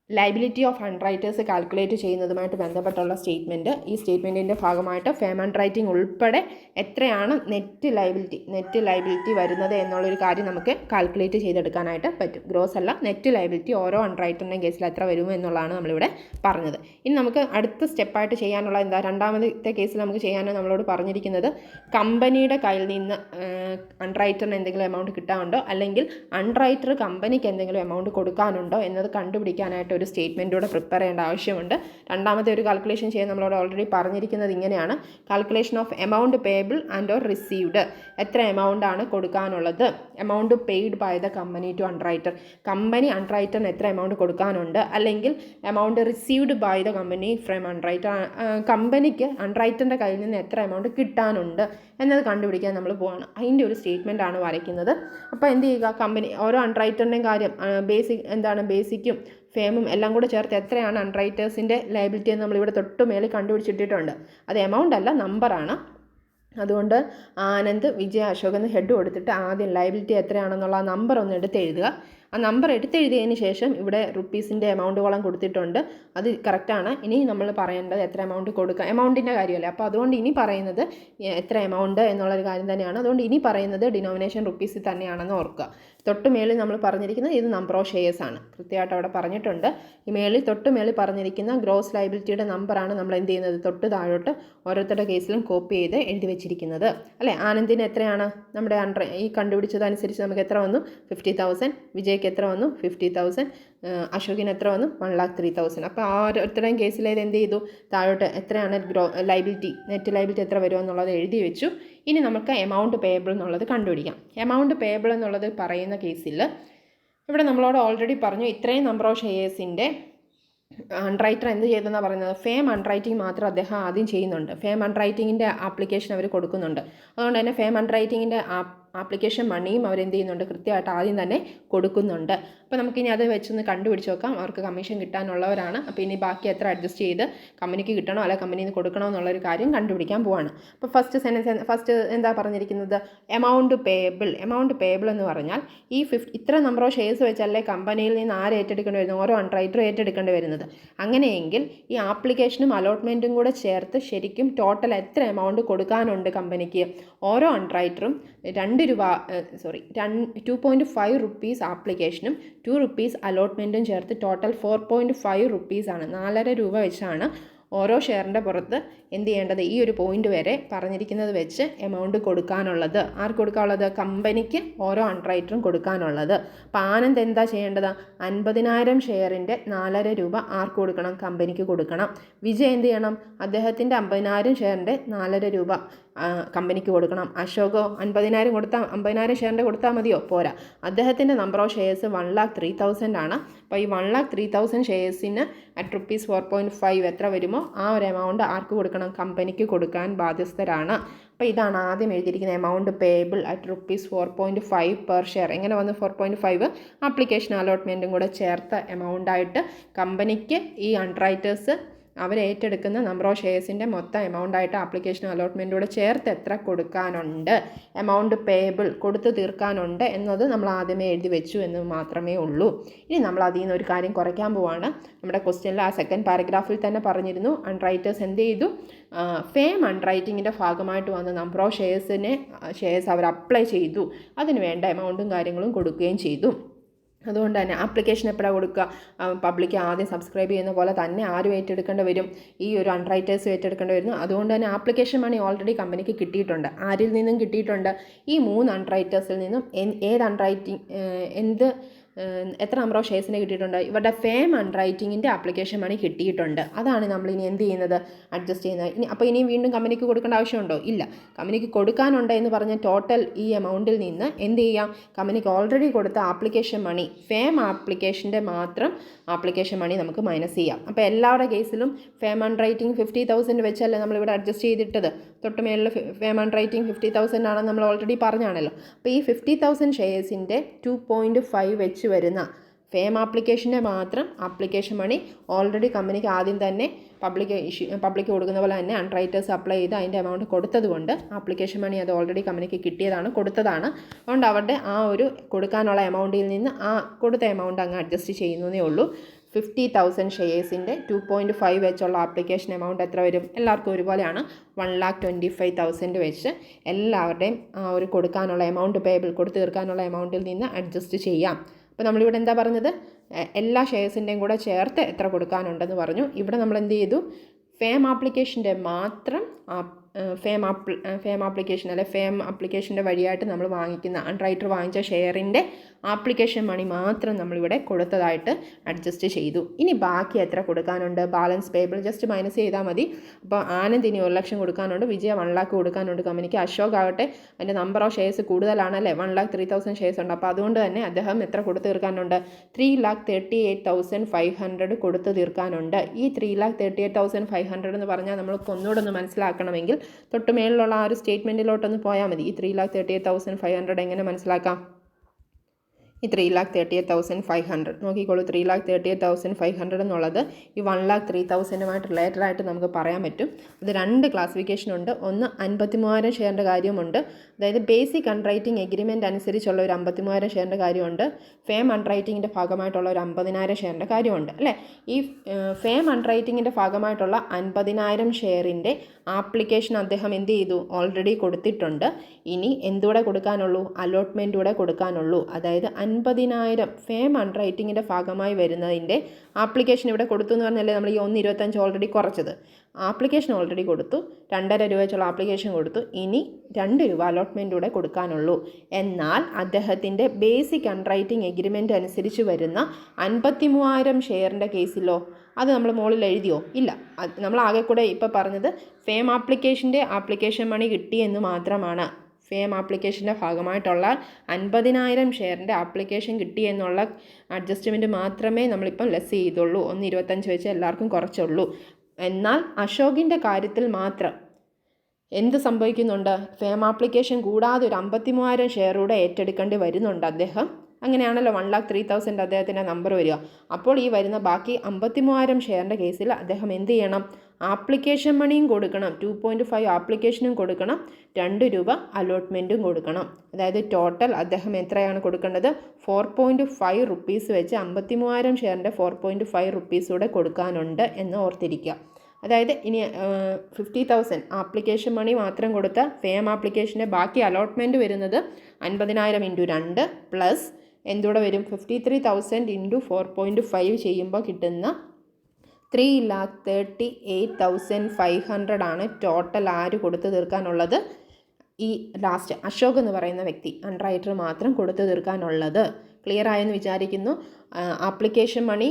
liability of underwriters calculate ചെയ്യുന്നതുമായിട്ട് ബന്ധപ്പെട്ടുള്ള സ്റ്റേറ്റ്മെൻറ്റ്. ഈ സ്റ്റേറ്റ്മെൻറ്റിൻ്റെ ഭാഗമായിട്ട് ഫേം അണ്ടർ റൈറ്റിംഗ് ഉൾപ്പെടെ എത്രയാണ് നെറ്റ് ലൈബിലിറ്റി വരുന്നത് എന്നുള്ളൊരു കാര്യം നമുക്ക് കാൽക്കുലേറ്റ് ചെയ്തെടുക്കാനായിട്ട് പറ്റും. ഗ്രോസ് അല്ല, നെറ്റ് ലൈബിലിറ്റി ഓരോ അണ്ടർ റൈറ്ററിൻ്റെയും കേസിൽ എത്ര വരുമോ എന്നുള്ളതാണ് നമ്മളിവിടെ പറഞ്ഞത്. ഇനി നമുക്ക് അടുത്ത സ്റ്റെപ്പായിട്ട് ചെയ്യാനുള്ള എന്താ, രണ്ടാമത്തെ കേസിൽ നമുക്ക് ചെയ്യാൻ നമ്മളോട് പറഞ്ഞിരിക്കുന്നത് കമ്പനിയുടെ കയ്യിൽ നിന്ന് അണ്ടർ റൈറ്ററിന് എന്തെങ്കിലും എമൗണ്ട് കിട്ടാനുണ്ടോ, അല്ലെങ്കിൽ അണ്ടർ റൈറ്റർ കമ്പനിക്ക് എന്തെങ്കിലും എമൗണ്ട് കൊടുക്കാനുണ്ടോ എന്നത് കണ്ടുപിടിക്കാനായിട്ട് ഒരു സ്റ്റേറ്റ്മെൻറ്റൂടെ പ്രിപ്പയർ ചെയ്യേണ്ട ആവശ്യമുണ്ട്. രണ്ടാമത്തെ ഒരു കാൽക്കുലേഷൻ ചെയ്യാൻ നമ്മളോട് ഓൾറെഡി പറഞ്ഞിരിക്കുന്നത് ഇങ്ങനെയാണ്, calculation of amount payable and or received. എത്ര എമൗണ്ട് ആണ് കൊടുക്കാനുള്ളത്, amount paid by the company to underwriter. Company അണ്ടർ റൈറ്ററിന് എത്ര എമൗണ്ട് കൊടുക്കാനുണ്ട്, അല്ലെങ്കിൽ amount received by the company from underwriter. കമ്പനിക്ക് അണ്ടർ റൈറ്ററിൻ്റെ കയ്യിൽ നിന്ന് എത്ര എമൗണ്ട് കിട്ടാനുണ്ട് എന്നത് കണ്ടുപിടിക്കാൻ നമ്മൾ പോവാണ്. അതിൻ്റെ ഒരു സ്റ്റേറ്റ്മെൻ്റ് ആണ് വരയ്ക്കുന്നത്. അപ്പോൾ എന്ത് ചെയ്യുക, കമ്പനി ഓരോ അണ്ടർ റൈറ്ററിൻ്റെയും കാര്യം ബേസിക്കും ഫേമും എല്ലാം കൂടെ ചേർത്ത് എത്രയാണ് അണ്ടർ റൈറ്റേഴ്സിൻ്റെ ലൈബിലിറ്റി എന്ന് നമ്മളിവിടെ തൊട്ട് മേളിൽ കണ്ടുപിടിച്ചിട്ടിട്ടുണ്ട്. അത് എമൗണ്ട് അല്ല, നമ്പറാണ്. അതുകൊണ്ട് ആനന്ദ്, വിജയ്, അശോക് എന്ന് ഹെഡ് കൊടുത്തിട്ട് ആദ്യം ലൈബിലിറ്റി എത്രയാണെന്നുള്ള ആ നമ്പർ ഒന്ന് എടുത്തെഴുതുക. ആ നമ്പർ എടുത്തെഴുതിയതിന് ശേഷം ഇവിടെ റുപ്പീസിൻ്റെ എമൗണ്ടുകളും കൊടുത്തിട്ടുണ്ട്, അത് കറക്റ്റാണ്. ഇനി നമ്മൾ പറയേണ്ടത് എത്ര എമൗണ്ട് കൊടുക്കുക, എമൗണ്ടിൻ്റെ കാര്യമല്ലേ. അപ്പോൾ അതുകൊണ്ട് ഇനി പറയുന്നത് എത്ര എമൗണ്ട് എന്നുള്ളൊരു കാര്യം തന്നെയാണ്. അതുകൊണ്ട് ഇനി പറയുന്നത് ഡിനോമിനേഷൻ റുപ്പീസിൽ തന്നെയാണെന്ന് ഓർക്കുക. തൊട്ട് മേളിൽ നമ്മൾ പറഞ്ഞിരിക്കുന്നത് ഇത് നമ്പർ ഓഫ് ഷെയർസ് ആണ്, കൃത്യമായിട്ട് അവിടെ പറഞ്ഞിട്ടുണ്ട്. ഈ മേളിൽ തൊട്ട് മേളിൽ പറഞ്ഞിരിക്കുന്ന ഗ്രോസ് ലൈബിലിറ്റിയുടെ നമ്പറാണ് നമ്മൾ എന്ത് ചെയ്യുന്നത്, തൊട്ട് താഴോട്ട് ഓരോരുത്തരുടെ കേസിലും കോപ്പി ചെയ്ത് എഴുതി വെച്ചിരിക്കുന്നത് അല്ലേ. ആനന്ദിന് എത്രയാണ് നമ്മുടെ ഈ കണ്ടുപിടിച്ചതനുസരിച്ച് നമുക്ക് എത്ര വന്നു, 50,000. വിജയ്ക്ക് വിജയ്ക്ക് എത്ര വന്നു? 50,000. അശോകിന് എത്ര വന്നു? 1,03,000. അപ്പോൾ ആ ഓരോരുത്തരുടെയും കേസിലേത് എന്ത് ചെയ്തു? താഴോട്ട് എത്രയാണ് ലൈബിലിറ്റി, നെറ്റ് ലൈബിലിറ്റി എത്ര വരുമോ എന്നുള്ളത് എഴുതി വെച്ചു. ഇനി നമുക്ക് എമൗണ്ട് പേയബിൾ എന്നുള്ളത് കണ്ടുപിടിക്കാം. എമൗണ്ട് പേയബിൾ എന്നുള്ളത് പറയുന്ന കേസിൽ ഇവിടെ നമ്മളോട് ഓൾറെഡി പറഞ്ഞു ഇത്രയും നമ്പർ ഓഫ് ഷെയർസിൻ്റെ അൺറൈറ്റർ എന്ത് ചെയ്തെന്നാണ് പറയുന്നത്? ഫേം അൺറൈറ്റിംഗ് മാത്രം അദ്ദേഹം ആദ്യം ചെയ്യുന്നുണ്ട്. ഫേം അൺറൈറ്റിങ്ങിൻ്റെ ആപ്ലിക്കേഷൻ അവർ കൊടുക്കുന്നുണ്ട്. അതുകൊണ്ട് തന്നെ ഫേം അൺറൈറ്റിങ്ങിൻ്റെ ആപ്ലിക്കേഷൻ മണിയും അവരെന്ത് ചെയ്യുന്നുണ്ട്? കൃത്യമായിട്ട് ആദ്യം തന്നെ കൊടുക്കുന്നുണ്ട്. അപ്പോൾ നമുക്കിനി അത് വെച്ചൊന്ന് കണ്ടുപിടിച്ച് നോക്കാം. അവർക്ക് കമ്മീഷൻ കിട്ടാനുള്ളവരാണ്. അപ്പോൾ ഇനി ബാക്കി എത്ര അഡ്ജസ്റ്റ് ചെയ്ത് കമ്പനിക്ക് കിട്ടണോ അല്ലെ കമ്പനിയിൽ നിന്ന് കൊടുക്കണോ എന്നുള്ളൊരു കാര്യം കണ്ടുപിടിക്കാൻ പോവാണ്. അപ്പോൾ ഫസ്റ്റ് എന്താ പറഞ്ഞിരിക്കുന്നത്? Amount payable. എമൗണ്ട് പേയബിൾ എന്ന് പറഞ്ഞാൽ ഈ ഇത്ര നമ്പർ ഓഫ് ഷെയർസ് വെച്ചല്ലേ കമ്പനിയിൽ നിന്ന് ആര് ഏറ്റെടുക്കേണ്ടി വരുന്നത്? ഓരോ അൺറൈറ്ററും ഏറ്റെടുക്കേണ്ടി വരുന്നത്. അങ്ങനെയെങ്കിൽ ഈ ആപ്ലിക്കേഷനും അലോട്ട്മെൻറ്റും കൂടെ ചേർത്ത് ശരിക്കും ടോട്ടൽ എത്ര എമൗണ്ട് കൊടുക്കാനുണ്ട് കമ്പനിക്ക്? ഓരോ അൺറൈറ്ററും 2.5 റുപ്പീസ് ആപ്ലിക്കേഷനും 2 റുപ്പീസ് അലോട്ട്മെൻറ്റും ചേർത്ത് ടോട്ടൽ 4.5 റുപ്പീസാണ്. 4.5 രൂപ വെച്ചാണ് ഓരോ ഷെയറിൻ്റെ പുറത്ത് എന്ത് ചെയ്യേണ്ടത്? ഈ ഒരു പോയിന്റ് വരെ പറഞ്ഞിരിക്കുന്നത് വെച്ച് എമൗണ്ട് കൊടുക്കാനുള്ളത്. ആർക്ക് കൊടുക്കാനുള്ളത്? കമ്പനിക്ക് ഓരോ അൺറൈറ്ററും കൊടുക്കാനുള്ളത്. അപ്പോൾ ആനന്ദ് എന്താ ചെയ്യേണ്ടത്? 50,000 ഷെയറിൻ്റെ 4.5 രൂപ ആർക്ക് കൊടുക്കണം? കമ്പനിക്ക് കൊടുക്കണം. വിജയ് എന്ത് ചെയ്യണം? അദ്ദേഹത്തിൻ്റെ 50,000 ഷെയറിൻ്റെ 4.5 രൂപ കമ്പനിക്ക് കൊടുക്കണം. അശോകോ 50,000 ഷെയറിൻ്റെ കൊടുത്താൽ മതിയോ? പോരാ. അദ്ദേഹത്തിൻ്റെ നമ്പർ ഓഫ് ഷെയർസ് 1,03,000 ആണ്. അപ്പോൾ ഈ 1,03,000 ഷെയർസിന് അറ്റ് റുപ്പീസ് 4.5 എത്ര വരുമോ ആ ഒരു എമൗണ്ട് ആർക്ക് കൊടുക്കണം? കമ്പനിക്ക് കൊടുക്കാൻ ബാധ്യസ്ഥരാണ്. അപ്പോൾ ഇതാണ് ആദ്യം എഴുതിയിരിക്കുന്ന amount payable at rupees 4.5 per share. എങ്ങനെ വന്നു 4.5? ആപ്ലിക്കേഷൻ അലോട്ട്മെൻറ്റും കൂടെ ചേർത്ത എമൗണ്ടായിട്ട് കമ്പനിക്ക് ഈ അൺറൈറ്റേഴ്സ് അവർ ഏറ്റെടുക്കുന്ന നമ്പർ ഓഫ് ഷെയർസിൻ്റെ മൊത്തം എമൗണ്ടായിട്ട് ആപ്ലിക്കേഷൻ അലോട്ട്മെൻറ്റൂടെ ചേർത്ത് എത്ര കൊടുക്കാനുണ്ട്, എമൗണ്ട് പേയബിൾ കൊടുത്തു തീർക്കാനുണ്ട് എന്നത് നമ്മൾ ആദ്യമേ എഴുതി വെച്ചു എന്ന് മാത്രമേ ഉള്ളൂ. ഇനി നമ്മൾ അതിൽ നിന്ന് ഒരു കാര്യം കുറയ്ക്കാൻ പോവാണ്. നമ്മുടെ ക്വസ്റ്റ്യനിൽ ആ സെക്കൻഡ് പാരഗ്രാഫിൽ തന്നെ പറഞ്ഞിരുന്നു അൺറൈറ്റേഴ്സ് എന്ത് ചെയ്തു? ഫേം അൺറൈറ്റിങ്ങിൻ്റെ ഭാഗമായിട്ട് വന്ന നമ്പർ ഓഫ് ഷെയർസ് അവർ അപ്ലൈ ചെയ്തു. അതിന് വേണ്ട എമൗണ്ടും കാര്യങ്ങളും കൊടുക്കുകയും ചെയ്തു. അതുകൊണ്ട് തന്നെ ആപ്ലിക്കേഷൻ എപ്പോഴാണ് കൊടുക്കുക? പബ്ലിക് ആദ്യം സബ്സ്ക്രൈബ് ചെയ്യുന്ന പോലെ തന്നെ ആരും ഏറ്റെടുക്കേണ്ടി വരും? ഈ ഒരു അൺറൈറ്റേഴ്സ് ഏറ്റെടുക്കേണ്ടി വരുന്നു. അതുകൊണ്ട് തന്നെ ആപ്ലിക്കേഷൻ മണി ഓൾറെഡി കമ്പനിക്ക് കിട്ടിയിട്ടുണ്ട്. ആരിൽ നിന്നും കിട്ടിയിട്ടുണ്ട്? ഈ 3 അൺറൈറ്റേഴ്സിൽ നിന്നും. ഏത് അൺറൈറ്റിംഗ് എത്ര നമ്പർ ഓഫ് ഷെയർസിന് കിട്ടിയിട്ടുണ്ട്? ഇവരുടെ ഫേം അൺറൈറ്റിങ്ങിൻ്റെ ആപ്ലിക്കേഷൻ മണി കിട്ടിയിട്ടുണ്ട്. അതാണ് നമ്മളിനി എന്ത് ചെയ്യുന്നത്? അഡ്ജസ്റ്റ് ചെയ്യുന്നത്. അപ്പോൾ ഇനി വീണ്ടും കമ്പനിക്ക് കൊടുക്കേണ്ട ആവശ്യമുണ്ടോ? ഇല്ല. കമ്പനിക്ക് കൊടുക്കാനുണ്ട് എന്ന് പറഞ്ഞ ടോട്ടൽ ഈ എമൗണ്ടിൽ നിന്ന് എന്ത് ചെയ്യാം? കമ്പനിക്ക് ഓൾറെഡി കൊടുത്ത ആപ്ലിക്കേഷൻ മണി, ഫേം ആപ്ലിക്കേഷൻ്റെ മാത്രം ആപ്ലിക്കേഷൻ മണി നമുക്ക് മൈനസ് ചെയ്യാം. അപ്പോൾ എല്ലാവരുടെ കേസിലും ഫേം അൺറൈറ്റിംഗ് 50,000 വെച്ചല്ലേ നമ്മളിവിടെ അഡ്ജസ്റ്റ് ചെയ്തിട്ടത്. തൊട്ടുമേലുള്ള ഫേം അൺറൈറ്റിംഗ് 50,000 ആണെന്ന് നമ്മൾ ഓൾറെഡി പറഞ്ഞാണല്ലോ. അപ്പോൾ ഈ 50,000 ഷെയർസിൻ്റെ 2.5 വെച്ച് വരുന്ന ഫേം ആപ്ലിക്കേഷൻ്റെ മാത്രം ആപ്ലിക്കേഷൻ മണി ഓൾറെഡി കമ്പനിക്ക് ആദ്യം തന്നെ പബ്ലിക് കൊടുക്കുന്ന പോലെ തന്നെ അൺറൈറ്റേഴ്സ് അപ്ലൈ ചെയ്ത് അതിൻ്റെ എമൗണ്ട് കൊടുത്തത് കൊണ്ട് ആപ്ലിക്കേഷൻ മണി അത് ഓൾറെഡി കമ്പനിക്ക് കൊടുത്തതാണ്. അതുകൊണ്ട് അവരുടെ ആ ഒരു കൊടുക്കാനുള്ള എമൗണ്ടിൽ നിന്ന് ആ കൊടുത്ത എമൗണ്ട് അങ്ങ് അഡ്ജസ്റ്റ് ചെയ്യുന്നതേ ഉള്ളൂ. 50,000 ഷെയർസിൻ്റെ 2.5 വെച്ചുള്ള ആപ്ലിക്കേഷൻ എമൗണ്ട് എത്ര വരും? എല്ലാവർക്കും ഒരുപോലെയാണ്. 1,25,000 വെച്ച് എല്ലാവരുടെയും ആ ഒരു കൊടുക്കാനുള്ള എമൗണ്ട് പേയബിൾ കൊടുത്തു തീർക്കാനുള്ള എമൗണ്ടിൽ നിന്ന് അഡ്ജസ്റ്റ് ചെയ്യാം. അപ്പോൾ നമ്മളിവിടെ എന്താ പറഞ്ഞത്? എല്ലാ ഷെയർസിൻ്റെയും കൂടെ ചേർത്ത് എത്ര കൊടുക്കാനുണ്ടെന്ന് പറഞ്ഞു. ഇവിടെ നമ്മൾ എന്ത് ചെയ്തു? ഫേം ആപ്ലിക്കേഷൻ്റെ മാത്രം ഫേം ആപ്ലിക്കേഷൻ അല്ലെ ഫേം ആപ്ലിക്കേഷൻ്റെ വഴിയായിട്ട് നമ്മൾ വാങ്ങിക്കുന്ന അൺറൈറ്റർ വാങ്ങിച്ച ഷെയറിൻ്റെ ആപ്ലിക്കേഷൻ മണി മാത്രം നമ്മളിവിടെ കൊടുത്തതായിട്ട് അഡ്ജസ്റ്റ് ചെയ്തു. ഇനി ബാക്കി എത്ര കൊടുക്കാനുണ്ട്? ബാലൻസ് പേയബിൾ ജസ്റ്റ് മൈനസ് ചെയ്താൽ മതി. അപ്പോൾ ആനന്ദ് ഇനി 1 ലക്ഷം കൊടുക്കാനുണ്ട്, വിജയ 1 lakh കൊടുക്കാനുണ്ട് കമ്പനിക്ക്. അശോക് ആകട്ടെ അതിൻ്റെ നമ്പർ ഓഫ് ഷെയർസ് കൂടുതലാണല്ലേ, 1,03,000 ഷെയർസ് ഉണ്ട്. അപ്പോൾ അതുകൊണ്ട് തന്നെ അദ്ദേഹം എത്ര കൊടുത്തു തീർക്കാനുണ്ട്? 3,38,500 കൊടുത്തു തീർക്കാനുണ്ട്. ഈ 3,38,500 എന്ന് പറഞ്ഞാൽ നമ്മൾക്ക് ഒന്നുകൂടെ ഒന്ന് മനസ്സിലാക്കണമെങ്കിൽ തൊട്ടുമേളിലുള്ള ആ ഒരു സ്റ്റേറ്റ്മെൻറ്റിലോട്ടൊന്ന് പോയാൽ മതി. ഈ 3,38,500 എങ്ങനെ മനസ്സിലാക്കാം? ഈ 3,38,500 നോക്കിക്കോളൂ. 3,38,500 എന്നുള്ളത് ഈ 1,03,000 റിലേറ്റഡ് ആയിട്ട് നമുക്ക് പറയാൻ പറ്റും. അത് 2 ക്ലാസിഫിക്കേഷൻ ഉണ്ട്. ഒന്ന് 53,000 ഷെയറിൻ്റെ കാര്യമുണ്ട്. അതായത് ബേസിക് അൺറൈറ്റിംഗ് എഗ്രിമെൻറ്റ് അനുസരിച്ചുള്ള ഒരു 53,000 ഷെയറിൻ്റെ കാര്യമുണ്ട്. ഫേം അൺറൈറ്റിങ്ങിൻ്റെ ഭാഗമായിട്ടുള്ള ഒരു 50,000 ഷെയറിൻ്റെ കാര്യമുണ്ട് അല്ലേ. ഈ ഫേം അൺറൈറ്റിങ്ങിൻ്റെ ഭാഗമായിട്ടുള്ള 50,000 ഷെയറിൻ്റെ ആപ്ലിക്കേഷൻ അദ്ദേഹം എന്ത് ചെയ്തു? ഓൾറെഡി കൊടുത്തിട്ടുണ്ട്. ഇനി എന്തുകൂടെ കൊടുക്കാനുള്ളൂ? അലോട്ട്മെൻറ്റ് കൂടെ കൊടുക്കാനുള്ളൂ. അതായത് 50,000 ഫേം അണ്ടർറൈറ്റിങ്ങിൻ്റെ ഭാഗമായി വരുന്നതിൻ്റെ ആപ്ലിക്കേഷൻ ഇവിടെ കൊടുത്തു എന്ന് പറഞ്ഞാലേ നമ്മൾ ഈ 1.25 ഓൾറെഡി കുറച്ചത്. ആപ്ലിക്കേഷൻ ഓൾറെഡി കൊടുത്തു, 2.5 രൂപ വെച്ചുള്ള ആപ്ലിക്കേഷൻ കൊടുത്തു, ഇനി 2 രൂപ അലോട്ട്മെൻറ്റൂടെ കൊടുക്കാനുള്ളൂ. എന്നാൽ അദ്ദേഹത്തിൻ്റെ ബേസിക് അണ്ടർറൈറ്റിംഗ് എഗ്രിമെൻ്റ് അനുസരിച്ച് വരുന്ന 53,000 ഷെയറിൻ്റെ കേസിലോ അത് നമ്മൾ മുകളിൽ എഴുതിയോ? ഇല്ല. നമ്മൾ ആകെ കൂടെ ഇപ്പോൾ പറഞ്ഞത് ഫേം ആപ്ലിക്കേഷൻ്റെ ആപ്ലിക്കേഷൻ മണി കിട്ടിയെന്ന് മാത്രമാണ്. ഫേം ആപ്ലിക്കേഷൻ്റെ ഭാഗമായിട്ടുള്ള 50,000 ഷെയറിൻ്റെ ആപ്ലിക്കേഷൻ കിട്ടിയെന്നുള്ള അഡ്ജസ്റ്റ്മെൻറ്റ് മാത്രമേ നമ്മളിപ്പം ലെസ് ചെയ്തുള്ളൂ. 1.25 വെച്ച് എല്ലാവർക്കും കുറച്ചുള്ളൂ. എന്നാൽ അശോകിൻ്റെ കാര്യത്തിൽ മാത്രം എന്ത് സംഭവിക്കുന്നുണ്ട്? ഫേം ആപ്ലിക്കേഷൻ കൂടാതെ ഒരു 53,000 ഷെയർ കൂടെ ഏറ്റെടുക്കേണ്ടി വരുന്നുണ്ട് അദ്ദേഹം. അങ്ങനെയാണല്ലോ 1,03,000 അദ്ദേഹത്തിൻ്റെ നമ്പർ വരിക. അപ്പോൾ ഈ വരുന്ന ബാക്കി 53,000 ഷെയറിൻ്റെ കേസിൽ അദ്ദേഹം എന്ത് ചെയ്യണം? ആപ്ലിക്കേഷൻ മണിയും കൊടുക്കണം, 2.5 ആപ്ലിക്കേഷനും കൊടുക്കണം, 2 രൂപ അലോട്ട്മെൻറ്റും കൊടുക്കണം. അതായത് ടോട്ടൽ അദ്ദേഹം എത്രയാണ് കൊടുക്കേണ്ടത്? 4.5 റുപ്പീസ് വെച്ച് 53,000 ഷെയറിൻ്റെ 4.5 റുപ്പീസ് കൂടെ കൊടുക്കാനുണ്ട് എന്ന് ഓർത്തിരിക്കുക. അതായത് ഇനി 50,000 ആപ്ലിക്കേഷൻ മണി മാത്രം കൊടുത്ത ഫേം ആപ്ലിക്കേഷൻ്റെ ബാക്കി അലോട്ട്മെൻറ്റ് വരുന്നത് 50,000 × 2 പ്ലസ് എന്തൂടെ വരും? 53,000 × 4.5 ചെയ്യുമ്പോൾ കിട്ടുന്ന 3,38,500 ആണ് ടോട്ടൽ ആര് കൊടുത്തു തീർക്കാനുള്ളത്? ഈ ലാസ്റ്റ് അശോക് എന്ന് പറയുന്ന വ്യക്തി അണ്ടർറൈറ്റർ മാത്രം കൊടുത്തു തീർക്കാനുള്ളത്. ക്ലിയർ ആയെന്ന് വിചാരിക്കുന്നു. ആപ്ലിക്കേഷൻ മണി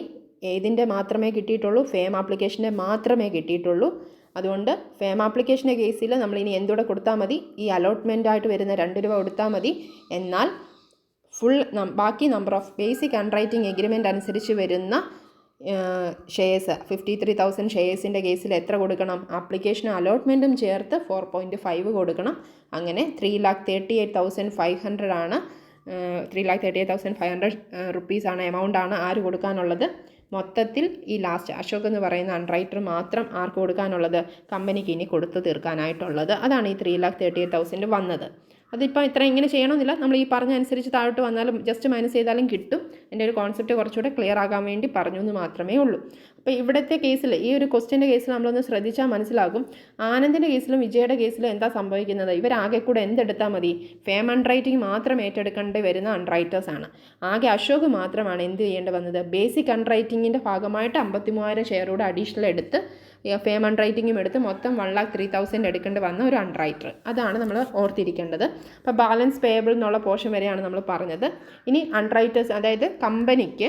ഏതിൻ്റെ മാത്രമേ കിട്ടിയിട്ടുള്ളൂ? ഫേം ആപ്ലിക്കേഷൻ്റെ മാത്രമേ കിട്ടിയിട്ടുള്ളൂ. അതുകൊണ്ട് ഫേം ആപ്ലിക്കേഷൻ്റെ കേസിൽ നമ്മൾ ഇനി എന്തൂടെ കൊടുത്താൽ മതി? ഈ അലോട്ട്മെൻറ്റായിട്ട് വരുന്ന 2 രൂപ കൊടുത്താൽ മതി. എന്നാൽ ഫുൾ ബാക്കി നമ്പർ ഓഫ് ബേസിക് അണ്ടർറൈറ്റിംഗ് എഗ്രിമെൻ്റ് അനുസരിച്ച് വരുന്ന ഷെയർസ് 53,000 ഷെയർസിൻ്റെ കേസിൽ എത്ര കൊടുക്കണം? ആപ്ലിക്കേഷനും അലോട്ട്മെൻറ്റും ചേർത്ത് 4.5 കൊടുക്കണം. അങ്ങനെ 3,38,500 ആണ്. 3,38,500 റുപ്പീസാണ് എമൗണ്ടാണ് ആര് കൊടുക്കാനുള്ളത്? മൊത്തത്തിൽ ഈ ലാസ്റ്റ് അശോക് എന്ന് പറയുന്ന അണ്ടർറൈറ്റർ മാത്രം ആർക്ക് കൊടുക്കാനുള്ളത്? കമ്പനിക്ക് ഇനി കൊടുത്തു തീർക്കാനായിട്ടുള്ളത്. അതാണ് ഈ 3,38,000 വന്നത്. അതിപ്പോൾ ഇത്ര ഇങ്ങനെ ചെയ്യണമെന്നില്ല, നമ്മൾ ഈ പറഞ്ഞ അനുസരിച്ച് താഴോട്ട് വന്നാലും ജസ്റ്റ് മൈനസ് ചെയ്താലും കിട്ടും. എൻ്റെ ഒരു കോൺസെപ്റ്റ് കുറച്ചുകൂടെ ക്ലിയർ ആകാൻ വേണ്ടി പറഞ്ഞു എന്ന് മാത്രമേ ഉള്ളൂ. അപ്പോൾ ഇവിടുത്തെ കേസിൽ ഈ ഒരു ക്വസ്റ്റ്യൻ്റെ കേസിൽ നമ്മളൊന്ന് ശ്രദ്ധിച്ചാൽ മനസ്സിലാകും. ആനന്ദിൻ്റെ കേസിലും വിജയുടെ കേസിലും എന്താ സംഭവിക്കുന്നത്? ഇവരാകെ കൂടെ എന്തെടുത്താൽ മതി? ഫേം അണ്ടർറൈറ്റിംഗ് മാത്രം ഏറ്റെടുക്കേണ്ടി വരുന്ന അണ്ടർറൈറ്റേഴ്സാണ്. ആകെ അശോക് മാത്രമാണ് എന്ത് ചെയ്യേണ്ടി വന്നത്? ബേസിക് അണ്ടർറൈറ്റിങ്ങിൻ്റെ ഭാഗമായിട്ട് 53,000 ഷെയർ കൂടെ അഡീഷണൽ എടുത്ത് ഫേം അണ്ടർറൈറ്റിങ്ങും എടുത്ത് മൊത്തം 1,03,000 എടുക്കേണ്ടി വന്ന ഒരു അണ്ടർറൈറ്റർ. അതാണ് നമ്മൾ ഓർത്തിരിക്കേണ്ടത്. അപ്പോൾ ബാലൻസ് പേയബിൾ എന്നുള്ള പോർഷൻ വരെയാണ് നമ്മൾ പറഞ്ഞത്. ഇനി അണ്ടർറൈറ്റേഴ്സ്, അതായത് കമ്പനിക്ക്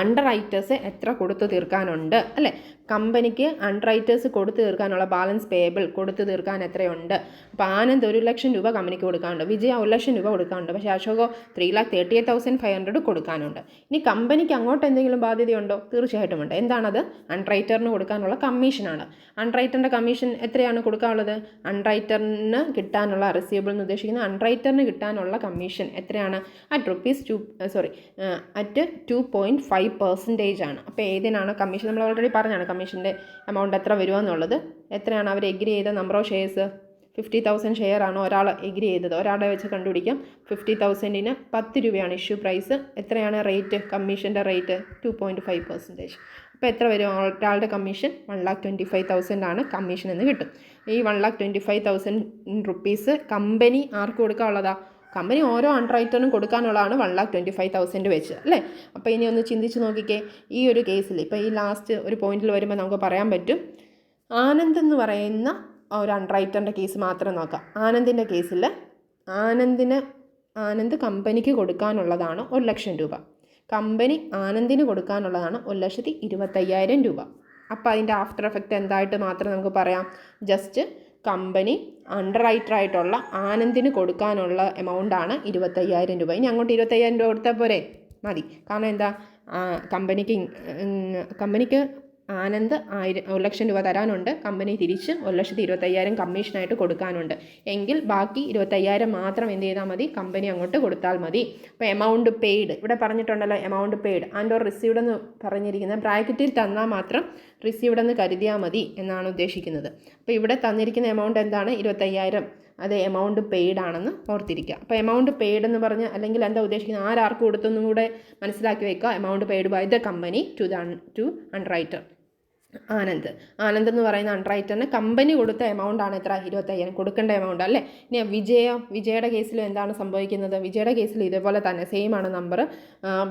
അണ്ടർറൈറ്റേഴ്സ് എത്ര കൊടുത്തു തീർക്കാനുണ്ട് അല്ലേ? കമ്പനിക്ക് അണ്ടർറൈറ്റേഴ്സ് കൊടുത്തു തീർക്കാനുള്ള ബാലൻസ് പേയബിൾ കൊടുത്തു തീർക്കാൻ എത്രയുണ്ട്? അപ്പോൾ ആനന്ദ് 1,00,000 രൂപ കമ്പനിക്ക് കൊടുക്കാനുണ്ട്, വിജയ 1,00,000 രൂപ കൊടുക്കാനുണ്ട്, പക്ഷേ അശോകോ 3,38,500 കൊടുക്കാനുണ്ട്. ഇനി കമ്പനിക്ക് അങ്ങോട്ട് എന്തെങ്കിലും ബാധ്യതയുണ്ടോ? തീർച്ചയായിട്ടും ഉണ്ട്. എന്താണത്? അണ്ടർറൈറ്ററിന് കൊടുക്കാനുള്ള കമ്മീഷനാണ്. അണ്ടർറൈറ്ററിൻ്റെ കമ്മീഷൻ എത്രയാണ് കൊടുക്കാനുള്ളത്? അണ്ടർറൈറ്ററിന് കിട്ടാനുള്ള റിസീവബിൾ എന്ന് ഉദ്ദേശിക്കുന്ന അണ്ടർറൈറ്ററിന് കിട്ടാനുള്ള കമ്മീഷൻ എത്രയാണ്? അറ്റ് 2.5% ആണ്. അപ്പോൾ ഏതിനാണ് കമ്മീഷൻ? നമ്മൾ ഓൾറെഡി പറഞ്ഞാണ് കമ്മീഷൻ്റെ എമൗണ്ട് എത്ര വരുമെന്നുള്ളത്. എത്രയാണ് അവർ എഗ്രി ചെയ്ത നമ്പർ ഓഫ് ഷെയർസ്? 50,000 ഷെയർ ആണ് ഒരാൾ എഗ്രി ചെയ്തത്. ഒരാളുടെ വെച്ച് കണ്ടുപിടിക്കാം. 50,000-ന് 10 രൂപയാണ് ഇഷ്യൂ പ്രൈസ്. എത്രയാണ് റേറ്റ്? കമ്മീഷൻ്റെ റേറ്റ് 2.5%. അപ്പോൾ എത്ര വരും? ഒരാളുടെ കമ്മീഷൻ 1,25,000 ആണ് കമ്മീഷൻ എന്ന് കിട്ടും. ഈ 1,25,000 റുപ്പീസ് കമ്പനി ആർക്ക് കൊടുക്കാനുള്ളതാ? കമ്പനി ഓരോ അണ്ടർറൈറ്ററിനും കൊടുക്കാനുള്ളതാണ് 1,25,000 വെച്ച് അല്ലേ? അപ്പോൾ ഇനി ഒന്ന് ചിന്തിച്ച് നോക്കിക്കേ. ഈ ഒരു കേസിൽ ഇപ്പോൾ ഈ ലാസ്റ്റ് ഒരു പോയിന്റിൽ വരുമ്പോൾ നമുക്ക് പറയാൻ പറ്റും, ആനന്ദ് എന്ന് പറയുന്ന ഒരു അണ്ടർറൈറ്ററിൻ്റെ കേസ് മാത്രം നോക്കാം. ആനന്ദിൻ്റെ കേസിൽ ആനന്ദ് കമ്പനിക്ക് കൊടുക്കാനുള്ളതാണ് 1,00,000 രൂപ. കമ്പനി ആനന്ദിന് കൊടുക്കാനുള്ളതാണ് 1,25,000 രൂപ. അപ്പോൾ അതിൻ്റെ ആഫ്റ്റർ എഫക്റ്റ് എന്തായിട്ട് മാത്രം നമുക്ക് പറയാം? ജസ്റ്റ് കമ്പനി അണ്ടർറൈറ്ററായിട്ടുള്ള ആനന്ദിന് കൊടുക്കാനുള്ള എമൗണ്ടാണ് 25,000 രൂപ. ഇനി അങ്ങോട്ട് 25,000 രൂപ കൊടുത്താൽ പോരെ? മതി. കാരണം എന്താ? കമ്പനിക്ക് ആനന്ദ് 1,00,000 രൂപ തരാനുണ്ട്, കമ്പനി തിരിച്ച് 1,25,000 കമ്മീഷനായിട്ട് കൊടുക്കാനുണ്ട്. എങ്കിൽ ബാക്കി 25,000 മാത്രം എന്ത് ചെയ്താൽ മതി? കമ്പനി അങ്ങോട്ട് കൊടുത്താൽ മതി. അപ്പോൾ എമൗണ്ട് പെയ്ഡ് ഇവിടെ പറഞ്ഞിട്ടുണ്ടല്ലോ, amount paid and or received എന്ന് പറഞ്ഞിരിക്കുന്നത് ബ്രാക്കറ്റിൽ തന്നാൽ മാത്രം റിസീവ്ഡ് എന്ന് കരുതിയാൽ മതി എന്നാണ് ഉദ്ദേശിക്കുന്നത്. അപ്പോൾ ഇവിടെ തന്നിരിക്കുന്ന എമൗണ്ട് എന്താണ്? 25,000. അത് എമൗണ്ട് പെയ്ഡ് ആണെന്ന് ഓർത്തിരിക്കുക. അപ്പോൾ എമൗണ്ട് പെയ്ഡ് എന്ന് പറഞ്ഞ് അല്ലെങ്കിൽ എന്താ ഉദ്ദേശിക്കുന്നത്? ആരാർക്ക് കൊടുത്തെന്നും കൂടെ മനസ്സിലാക്കി വെക്കുക. Amount paid by the company to underwriter. Anand എന്ന് പറയുന്ന അണ്ടർറൈറ്ററിന് കമ്പനി കൊടുത്ത എമൗണ്ട് ആണ് എത്ര? 25,000 കൊടുക്കേണ്ട എമൗണ്ട് അല്ലേ. ഇനി വിജയുടെ കേസിലും എന്താണ് സംഭവിക്കുന്നത്? വിജയുടെ കേസിൽ ഇതേപോലെ തന്നെ സെയിം ആണ് നമ്പർ.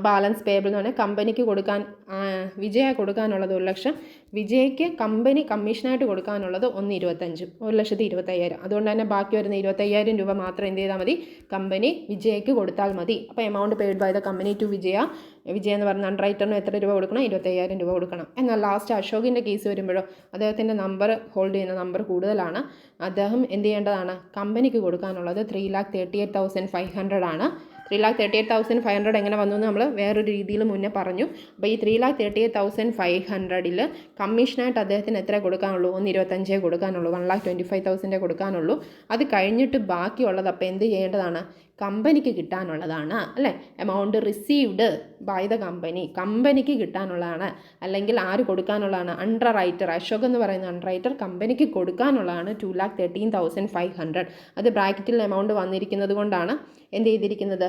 ബാലൻസ് പേബിൾ എന്ന് പറഞ്ഞാൽ കമ്പനിക്ക് കൊടുക്കാൻ വിജയ കൊടുക്കാനുള്ളത് 1,00,000, വിജയ്ക്ക് കമ്പനി കമ്മീഷനായിട്ട് കൊടുക്കാനുള്ളത് 1,25,000. അതുകൊണ്ട് തന്നെ ബാക്കി വരുന്ന 25,000 രൂപ മാത്രം എന്ത് ചെയ്താൽ മതി? കമ്പനി വിജയ്ക്ക് കൊടുത്താൽ മതി. അപ്പോൾ amount paid by the company to Vijay എന്ന് പറയുന്ന അണ്ടർറൈറ്ററിന് എത്ര രൂപ കൊടുക്കണം? 25,000 രൂപ കൊടുക്കണം. എന്നാൽ ലാസ്റ്റ് അശോകിൻ്റെ കേസ് വരുമ്പോഴോ അദ്ദേഹത്തിൻ്റെ നമ്പർ ഹോൾഡ് ചെയ്യുന്ന നമ്പർ കൂടുതലാണ്. അദ്ദേഹം എന്ത് ചെയ്യേണ്ടതാണ്? കമ്പനിക്ക് കൊടുക്കാനുള്ളത് 3,38,500 ആണ്. 3,38,500 എങ്ങനെ വന്നു എന്ന് നമ്മൾ വേറൊരു രീതിയിൽ മുന്നേ പറഞ്ഞു. അപ്പോൾ ഈ 3,38,500 കമ്മീഷനായിട്ട് അദ്ദേഹത്തിന് എത്ര കൊടുക്കാനുള്ളൂ? 1,25,000 കൊടുക്കാനുള്ളൂ. 1,25,000 കൊടുക്കാനുള്ളൂ. അത് കഴിഞ്ഞിട്ട് ബാക്കിയുള്ളത് അപ്പോൾ എന്ത് ചെയ്യേണ്ടതാണ്? കമ്പനിക്ക് കിട്ടാനുള്ളതാണ് അല്ലേ. എമൗണ്ട് റിസീവ്ഡ് ബൈ ദ കമ്പനിക്ക് കിട്ടാനുള്ളതാണ്. അല്ലെങ്കിൽ ആര് കൊടുക്കാനുള്ളതാണ്? അണ്ടർറൈറ്റർ, അശോക് എന്ന് പറയുന്ന അണ്ടർറൈറ്റർ കമ്പനിക്ക് കൊടുക്കാനുള്ളതാണ് 2,13,500. അത് ബ്രാക്കറ്റിൽ എമൗണ്ട് വന്നിരിക്കുന്നത് കൊണ്ടാണ് എന്ത് ചെയ്തിരിക്കുന്നത്?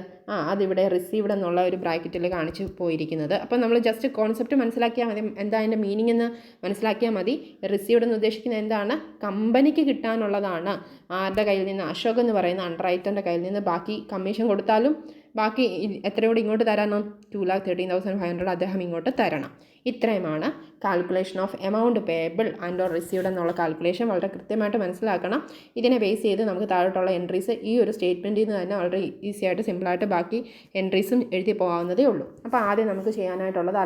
അതിവിടെ റിസീവ്ഡ് എന്നുള്ള ഒരു ബ്രാക്കറ്റിൽ കാണിച്ച് പോയിരിക്കുന്നത്. അപ്പോൾ നമ്മൾ ജസ്റ്റ് കോൺസെപ്റ്റ് മനസ്സിലാക്കിയാൽ മതി, എന്താ അതിൻ്റെ മീനിങ് എന്ന് മനസ്സിലാക്കിയാൽ മതി. റിസീവ്ഡ് എന്ന് ഉദ്ദേശിക്കുന്നത് എന്താണ്? കമ്പനിക്ക് കിട്ടാനുള്ളതാണ്. ആരുടെ കയ്യിൽ നിന്ന്? അശോക് എന്ന് പറയുന്ന അണ്ടർറൈറ്ററിൻ്റെ കയ്യിൽ നിന്ന്. ബാക്കി കമ്മീഷൻ കൊടുത്താലും ബാക്കി എത്രയോട് ഇങ്ങോട്ട് തരണം? 2,13,500 അദ്ദേഹം ഇങ്ങോട്ട് തരണം. ഇത്രയുമാണ് calculation of amount payable and or received എന്നുള്ള കാൽക്കുലേഷൻ. വളരെ കൃത്യമായിട്ട് മനസ്സിലാക്കണം. ഇതിനെ ബേസ് ചെയ്ത് നമുക്ക് താഴോട്ടുള്ള എൻട്രീസ് ഈ ഒരു സ്റ്റേറ്റ്മെൻറ്റിൽ നിന്ന് തന്നെ വളരെ ഈസി ആയിട്ട് സിമ്പിളായിട്ട് ബാക്കി എൻട്രീസും എഴുതി പോകാവുന്നതേ ഉള്ളൂ. അപ്പോൾ ആദ്യം നമുക്ക് ചെയ്യാനായിട്ടുള്ളത്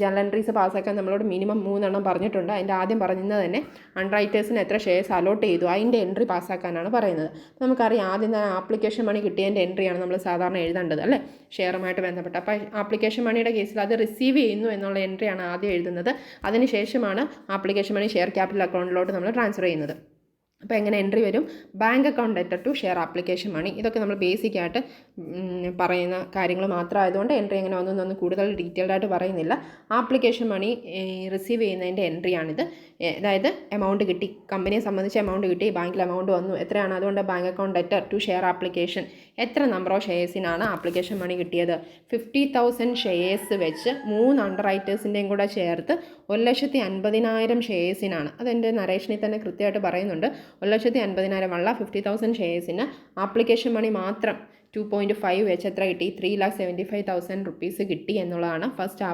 ജനറൽ എൻട്രീസ് പാസ്സാക്കാൻ നമ്മളോട് മിനിമം 3 എണ്ണം പറഞ്ഞിട്ടുണ്ട്. അതിൻ്റെ ആദ്യം പറഞ്ഞത് തന്നെ അണ്ടർറൈറ്റേഴ്സിന് എത്ര ഷെയർസ് അലോട്ട് ചെയ്തു അതിൻ്റെ എൻട്രി പാസ്സാക്കാനാണ് പറയുന്നത്. നമുക്കറിയാം ആദ്യം തന്നെ ആപ്ലിക്കേഷൻ മണി കിട്ടിയതിൻ്റെ എൻട്രിയാണ് നമ്മൾ സാധാരണ എഴുതേണ്ടത് അല്ലേ, ഷെയറുമായിട്ട് ബന്ധപ്പെട്ട്. അപ്പോൾ ആപ്ലിക്കേഷൻ മണിയുടെ കേസിൽ അത് റിസീവ് ചെയ്യുന്നു എന്നുള്ള എൻട്രിയാണ് ആദ്യം എഴുതുന്നത്. അതിനുശേഷമാണ് ആപ്ലിക്കേഷൻ മണി ഷെയർ ക്യാപിറ്റൽ അക്കൗണ്ടിലോട്ട് നമ്മൾ ട്രാൻസ്ഫർ ചെയ്യുന്നത്. അപ്പോൾ എങ്ങനെ എൻട്രി വരും? Bank account debtor to share application money. ഇതൊക്കെ നമ്മൾ ബേസിക്കായിട്ട് പറയുന്ന കാര്യങ്ങൾ മാത്രമായതുകൊണ്ട് എൻട്രി എങ്ങനെ വന്നു കൂടുതൽ ഡീറ്റെയിൽഡ് ആയിട്ട് പറയുന്നില്ല. ആപ്ലിക്കേഷൻ മണി റിസീവ് ചെയ്യുന്നതിൻ്റെ എൻട്രിയാണിത്. അതായത് എമൗണ്ട് കിട്ടി, കമ്പനിയെ സംബന്ധിച്ച് എമൗണ്ട് കിട്ടി, ബാങ്കിൽ എമൗണ്ട് വന്നു, എത്രയാണ്? അതുകൊണ്ട് bank account debtor to share application. എത്ര നമ്പർ ഓഫ് ഷെയർസിനാണ് ആപ്ലിക്കേഷൻ മണി കിട്ടിയത്? 50,000 ഷെയർസ് വെച്ച് 3 അണ്ടർറൈറ്റേഴ്സിൻ്റെയും കൂടെ ചേർത്ത് 1,50,000 ഷെയർസിനാണ്. അതെൻ്റെ നരേഷനിൽ തന്നെ കൃത്യമായിട്ട് പറയുന്നുണ്ട്. 1,50,000 ഉള്ള 50,000 ഷെയർസിന് ആപ്ലിക്കേഷൻ മണി മാത്രം 2.5 വെച്ച് എത്ര കിട്ടി? 3,75,000 റുപ്പീസ് കിട്ടി എന്നുള്ളതാണ് ഫസ്റ്റ്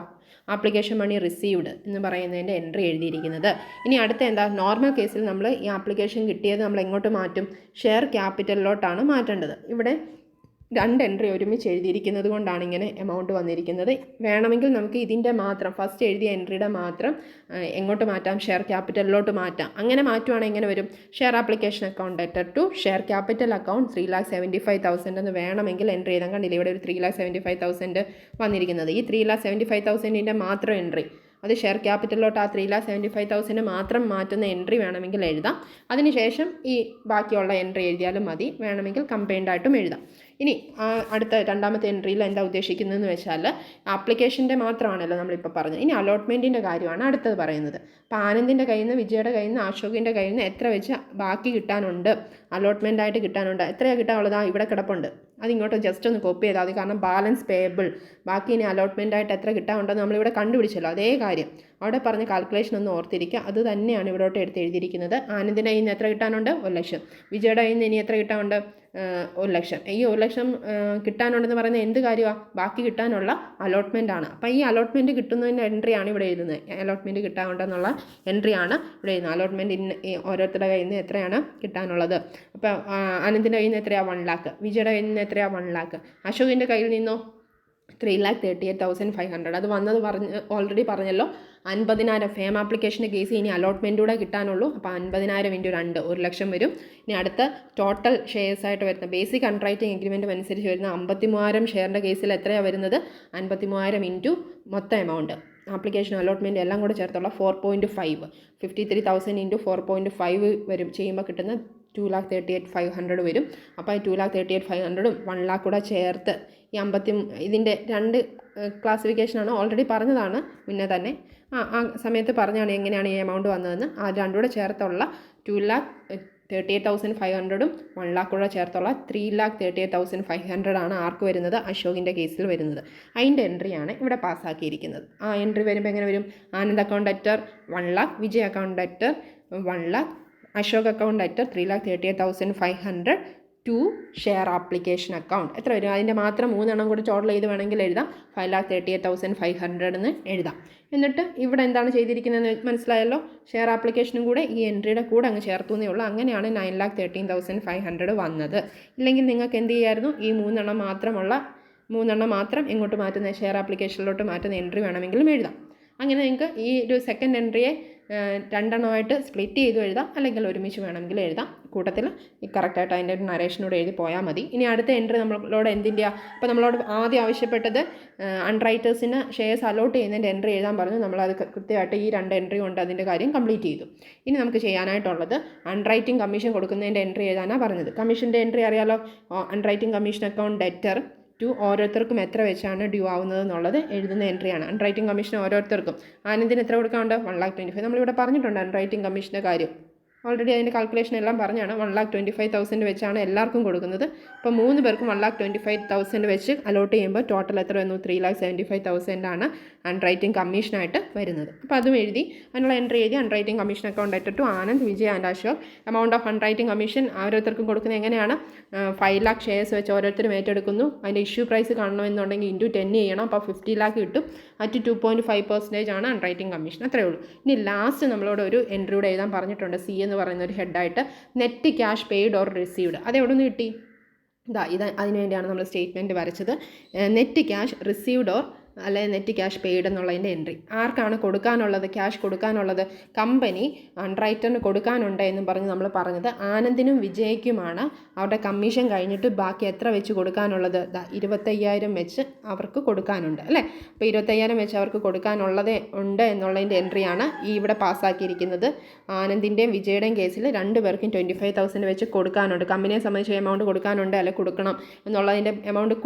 ആപ്ലിക്കേഷൻ മണി റിസീവ്ഡ് എന്ന് പറയുന്നതിൻ്റെ എൻട്രി എഴുതിയിരിക്കുന്നത്. ഇനി അടുത്ത എന്താ? നോർമൽ കേസിൽ നമ്മൾ ഈ ആപ്ലിക്കേഷൻ കിട്ടിയത് നമ്മൾ എങ്ങോട്ട് മാറ്റും? ഷെയർ ക്യാപിറ്റലിലോട്ടാണ് മാറ്റേണ്ടത്. ഇവിടെ 2 എൻട്രി ഒരുമിച്ച് എഴുതിയിരിക്കുന്നത് കൊണ്ടാണ് ഇങ്ങനെ എമൗണ്ട് വന്നിരിക്കുന്നത്. വേണമെങ്കിൽ നമുക്ക് ഇതിൻ്റെ മാത്രം ഫസ്റ്റ് എഴുതിയ എൻട്രിയുടെ മാത്രം എങ്ങോട്ട് മാറ്റാം? ഷെയർ ക്യാപിറ്റലിലോട്ട് മാറ്റാം. അങ്ങനെ മാറ്റുവാണെങ്കിൽ എങ്ങനെ വരും? Share application account debtor to share capital account 3,75,000 എന്ന് വേണമെങ്കിൽ എൻട്രി ചെയ്താൽ കണ്ടില്ല, ഇവിടെ ഒരു 3,75,000 വന്നിരിക്കുന്നത്. ഈ 3,75,000 മാത്രം എൻട്രി, അത് ഷെയർ ക്യാപിറ്റലിലോട്ട് ആ 3,75,000 മാത്രം മാറ്റുന്ന എൻട്രി വേണമെങ്കിൽ എഴുതാം. അതിനുശേഷം ഈ ബാക്കിയുള്ള എൻട്രി എഴുതിയാലും മതി, വേണമെങ്കിൽ കമ്പൈൻഡ് ആയിട്ടും എഴുതാം. ഇനി അടുത്ത രണ്ടാമത്തെ എൻട്രിയിൽ എന്താ ഉദ്ദേശിക്കുന്നതെന്ന് വെച്ചാൽ ആപ്ലിക്കേഷൻ്റെ മാത്രമാണല്ലോ നമ്മളിപ്പോൾ പറഞ്ഞത്. ഇനി അലോട്ട്മെൻറ്റിൻ്റെ കാര്യമാണ് അടുത്തത് പറയുന്നത്. അപ്പോൾ ആനന്ദിൻ്റെ കയ്യിൽ നിന്ന്, വിജയുടെ കയ്യിൽ നിന്ന്, അശോകിൻ്റെ കയ്യിൽ നിന്ന് എത്ര വെച്ച് ബാക്കി കിട്ടാനുണ്ട്, അലോട്ട്മെൻറ്റായിട്ട് കിട്ടാനുണ്ട്? എത്രയാണ് കിട്ടാനുള്ളത്? ഇവിടെ കിടപ്പുണ്ട്. അതിങ്ങോട്ട് ജസ്റ്റ് ഒന്ന് കോപ്പി ചെയ്താൽ മതി. കാരണം ബാലൻസ് പേയബിൾ, ബാക്കി ഇനി അലോട്ട്മെൻറ്റായിട്ട് എത്ര കിട്ടാനുണ്ടെന്ന് നമ്മളിവിടെ കണ്ടുപിടിച്ചല്ലോ. അതേ കാര്യം അവിടെ പറഞ്ഞ കാൽക്കുലേഷൻ ഒന്ന് ഓർത്തിരിക്കുക. അത് തന്നെയാണ് ഇവിടോട്ട് എടുത്ത് എഴുതിയിരിക്കുന്നത്. ആനന്ദിൻ്റെ കയ്യിൽ നിന്ന് എത്ര കിട്ടാനുണ്ട്? 1,00,000. വിജയുടെ കയ്യിൽ നിന്ന് ഇനി എത്ര കിട്ടാനുണ്ട്? 1,00,000. ഈ 1,00,000 കിട്ടാനുണ്ടെന്ന് പറയുന്നത് എന്ത് കാര്യമാണ്? ബാക്കി കിട്ടാനുള്ള അലോട്ട്മെൻ്റ് ആണ്. അപ്പോൾ ഈ അലോട്ട്മെൻറ്റ് കിട്ടുന്നതിൻ്റെ എൻട്രിയാണ് ഇവിടെ എഴുതുന്നത്. അലോട്ട്മെൻറ്റ് കിട്ടാനുണ്ടെന്നുള്ള എൻട്രിയാണ് ഇവിടെ എഴുതുന്നത്. അലോട്ട്മെൻറ്റ് ഓരോരുത്തരുടെ കയ്യിൽ നിന്ന് എത്രയാണ് കിട്ടാനുള്ളത്? അപ്പോൾ ആനന്ദിൻ്റെ കയ്യിൽ നിന്ന് എത്രയാണ്? 1,00,000. വിജയുടെ കയ്യിൽ നിന്ന് എത്രയാണ്? 1,00,000. അശോകിൻ്റെ കയ്യിൽ നിന്നോ? 3,38,500. അത് വന്നത് ഓൾറെഡി പറഞ്ഞല്ലോ. 50,000 ഫേം ആപ്ലിക്കേഷൻ്റെ കേസ് ഇനി അലോട്ട്മെൻറ്റൂടെ കിട്ടാനുള്ളൂ. അപ്പോൾ 50,000 × 2 1,00,000 വരും. ഇനി അടുത്ത ടോട്ടൽ ഷെയർസ് ആയിട്ട് വരുന്ന ബേസിക് അണ്ടർറൈറ്റിംഗ് എഗ്രിമെൻറ്റ് അനുസരിച്ച് വരുന്ന 53,000 ഷെയറിൻ്റെ കേസിൽ എത്രയാണ് വരുന്നത്? 53,000 × മൊത്തം എമൗണ്ട്, ആപ്ലിക്കേഷൻ അലോട്ട്മെൻറ്റ് എല്ലാം കൂടെ ചേർത്തുള്ള 4.5, 53,000 × 4.5 വരും. ചെയ്യുമ്പോൾ കിട്ടുന്ന 2,38,500 വരും. അപ്പോൾ ഈ 2,38,500ഉം 1,00,000 കൂടെ ചേർത്ത് ഈ ഇതിൻ്റെ 2 ക്ലാസിഫിക്കേഷനാണ് ഓൾറെഡി പറഞ്ഞതാണ് മുന്നേ തന്നെ. ആ സമയത്ത് പറഞ്ഞാണ് എങ്ങനെയാണ് ഈ എമൗണ്ട് വന്നതെന്ന്. ആ 2 കൂടെ ചേർത്തുള്ള 38,500 1 lakh കൂടെ ചേർത്തുള്ള 3,38,500 ആണ് ആർക്ക് വരുന്നത്, അശോകിൻ്റെ കേസിൽ വരുന്നത്. അതിൻ്റെ എൻട്രിയാണ് ഇവിടെ പാസ്സാക്കിയിരിക്കുന്നത്. ആ എൻട്രി വരുമ്പോൾ എങ്ങനെ വരും, Anand account debtor 1 lakh, Vijay account debtor 1 lakh, Ashok account debtor 3,38,500 to share application account. എത്ര വരും, അതിൻ്റെ മാത്രം 3 എണ്ണം കൂടി ടോട്ടൽ ചെയ്ത് വേണമെങ്കിൽ എഴുതാം, 5,38,500 എന്ന് എഴുതാം. എന്നിട്ട് ഇവിടെ എന്താണ് ചെയ്തിരിക്കുന്നതെന്ന് മനസ്സിലായല്ലോ, ഷെയർ ആപ്ലിക്കേഷനും കൂടെ ഈ എൻട്രിയുടെ കൂടെ അങ്ങ് ചേർത്തുന്നേ ഉള്ളൂ. അങ്ങനെയാണ് 9,13,500 വന്നത്. ഇല്ലെങ്കിൽ നിങ്ങൾക്ക് എന്ത് ചെയ്യായിരുന്നു, ഈ 3 എണ്ണം മാത്രം ഇങ്ങോട്ട് മാറ്റുന്ന ഷെയർ ആപ്ലിക്കേഷനിലോട്ട് മാറ്റുന്ന എൻട്രി വേണമെങ്കിലും എഴുതാം. അങ്ങനെ നിങ്ങൾക്ക് ഈ ഒരു സെക്കൻഡ് എൻട്രിയെ 2 എണ്ണമായിട്ട് സ്പ്ലിറ്റ് ചെയ്തു എഴുതാം, അല്ലെങ്കിൽ ഒരുമിച്ച് വേണമെങ്കിൽ എഴുതാം. കൂട്ടത്തിൽ കറക്റ്റായിട്ട് അതിൻ്റെ ഒരു നരേഷനോട് എഴുതി പോയാൽ മതി. ഇനി അടുത്ത എൻട്രി നമ്മളോട് എന്തിൻ്റെയാ, അപ്പോൾ നമ്മളോട് ആദ്യം ആവശ്യപ്പെട്ടത് അൺറൈറ്റേഴ്സിന് ഷെയർസ് അലോട്ട് ചെയ്യുന്നതിൻ്റെ എൻട്രി എഴുതാൻ പറഞ്ഞു. നമ്മളത് കൃത്യമായിട്ട് ഈ 2 എൻട്രി കൊണ്ട് അതിൻ്റെ കാര്യം കംപ്ലീറ്റ് ചെയ്തു. ഇനി നമുക്ക് ചെയ്യാനായിട്ടുള്ളത് അൺറൈറ്റിംഗ് കമ്മീഷൻ കൊടുക്കുന്നതിൻ്റെ എൻട്രി എഴുതാനാണ് പറഞ്ഞത്. കമ്മീഷൻ്റെ എൻട്രി അറിയാലോ, അൺറൈറ്റിംഗ് കമ്മീഷൻ അക്കൗണ്ട് ഡെറ്റർ ടു ഓരോരുത്തർക്കും എത്ര വെച്ചാണ് ഡ്യൂ ആവുന്നത് എന്നുള്ളത് എഴുതുന്ന എൻട്രിയാണ്. അൺറൈറ്റിംഗ് കമ്മീഷൻ ഓരോരുത്തർക്കും ആനന്ദിന് എത്ര കൊടുക്കാനുണ്ട്, 1,25,000. നമ്മളിവിടെ പറഞ്ഞിട്ടുണ്ട് അൺറൈറ്റിംഗ് കമ്മീഷൻ്റെ കാര്യം, ഓൾറെഡി അതിൻ്റെ കാൽക്കുലേഷൻ എല്ലാം പറഞ്ഞാണ്. 1,25,000 വെച്ചാണ് എല്ലാവർക്കും കൊടുക്കുന്നത്. അപ്പോൾ 3 പേർക്കും 1,25,000 വെച്ച് അലോട്ട് ചെയ്യുമ്പോൾ ടോട്ടൽ എത്ര വന്നു, 3,75,000 ആണ് അൺറൈറ്റിംഗ് കമ്മീഷനായിട്ട് വരുന്നത്. അപ്പോൾ അതും എഴുതി അതിനുള്ള എൻട്രി എഴുതി. Underwriting commission account at to Anand, Vijay and Ashok. Amount of underwriting commission ഓരോരുത്തർക്കും കൊടുക്കുന്നത് എങ്ങനെയാണ്, 5 lakh ഷെയർസ് വെച്ച് ഓരോരുത്തരും ഏറ്റെടുക്കുന്നു. അതിൻ്റെ ഇഷ്യൂ പ്രൈസ് കാണണമെന്നുണ്ടെങ്കിൽ ഇൻറ്റു 10 ചെയ്യണം, അപ്പോൾ 50 lakh കിട്ടും. അറ്റ് 2.5% ആണ് അൺറൈറ്റിംഗ് കമ്മീഷൻ. അത്രയേ ഉള്ളൂ. ഇനി ലാസ്റ്റ് നമ്മളോട് ഒരു എൻട്രിയുടെ എഴുതാൻ പറഞ്ഞിട്ടുണ്ട്, സി എന്ന് പറയുന്ന ഒരു ഹെഡായിട്ട് net cash paid or received. അത് എവിടെ നിന്ന് കിട്ടി, ഇത് അതിനുവേണ്ടിയാണ് നമ്മൾ സ്റ്റേറ്റ്മെൻറ്റ് വരച്ചത്. നെറ്റ് ക്യാഷ് റിസീവ്ഡ് ഓർ അല്ലെങ്കിൽ നെറ്റ് ക്യാഷ് പെയ്ഡ് എന്നുള്ളതിൻ്റെ എൻട്രി. ആർക്കാണ് കൊടുക്കാനുള്ളത്, ക്യാഷ് കൊടുക്കാനുള്ളത്, കമ്പനി അൺറൈറ്ററിന് കൊടുക്കാനുണ്ട് എന്നും പറഞ്ഞ് നമ്മൾ പറഞ്ഞത് ആനന്ദിനും വിജയ്ക്കുമാണ്. അവരുടെ കമ്മീഷൻ കഴിഞ്ഞിട്ട് ബാക്കി എത്ര വെച്ച് കൊടുക്കാനുള്ളത്, 25,000 വെച്ച് അവർക്ക് കൊടുക്കാനുണ്ട് അല്ലേ. അപ്പോൾ 25,000 വെച്ച് അവർക്ക് കൊടുക്കാനുള്ളത് ഉണ്ട് എന്നുള്ളതിൻ്റെ എൻട്രിയാണ് ഈ ഇവിടെ പാസ്സാക്കിയിരിക്കുന്നത്. ആനന്ദിൻ്റെയും വിജയുടെയും കേസിൽ 2 പേർക്കും 25,000 വെച്ച് കൊടുക്കാനുണ്ട്. കമ്പനിയെ സംബന്ധിച്ച് എമൗണ്ട് കൊടുക്കാനുണ്ട് അല്ലെങ്കിൽ കൊടുക്കണം എന്നുള്ളതിൻ്റെ എമൗണ്ട്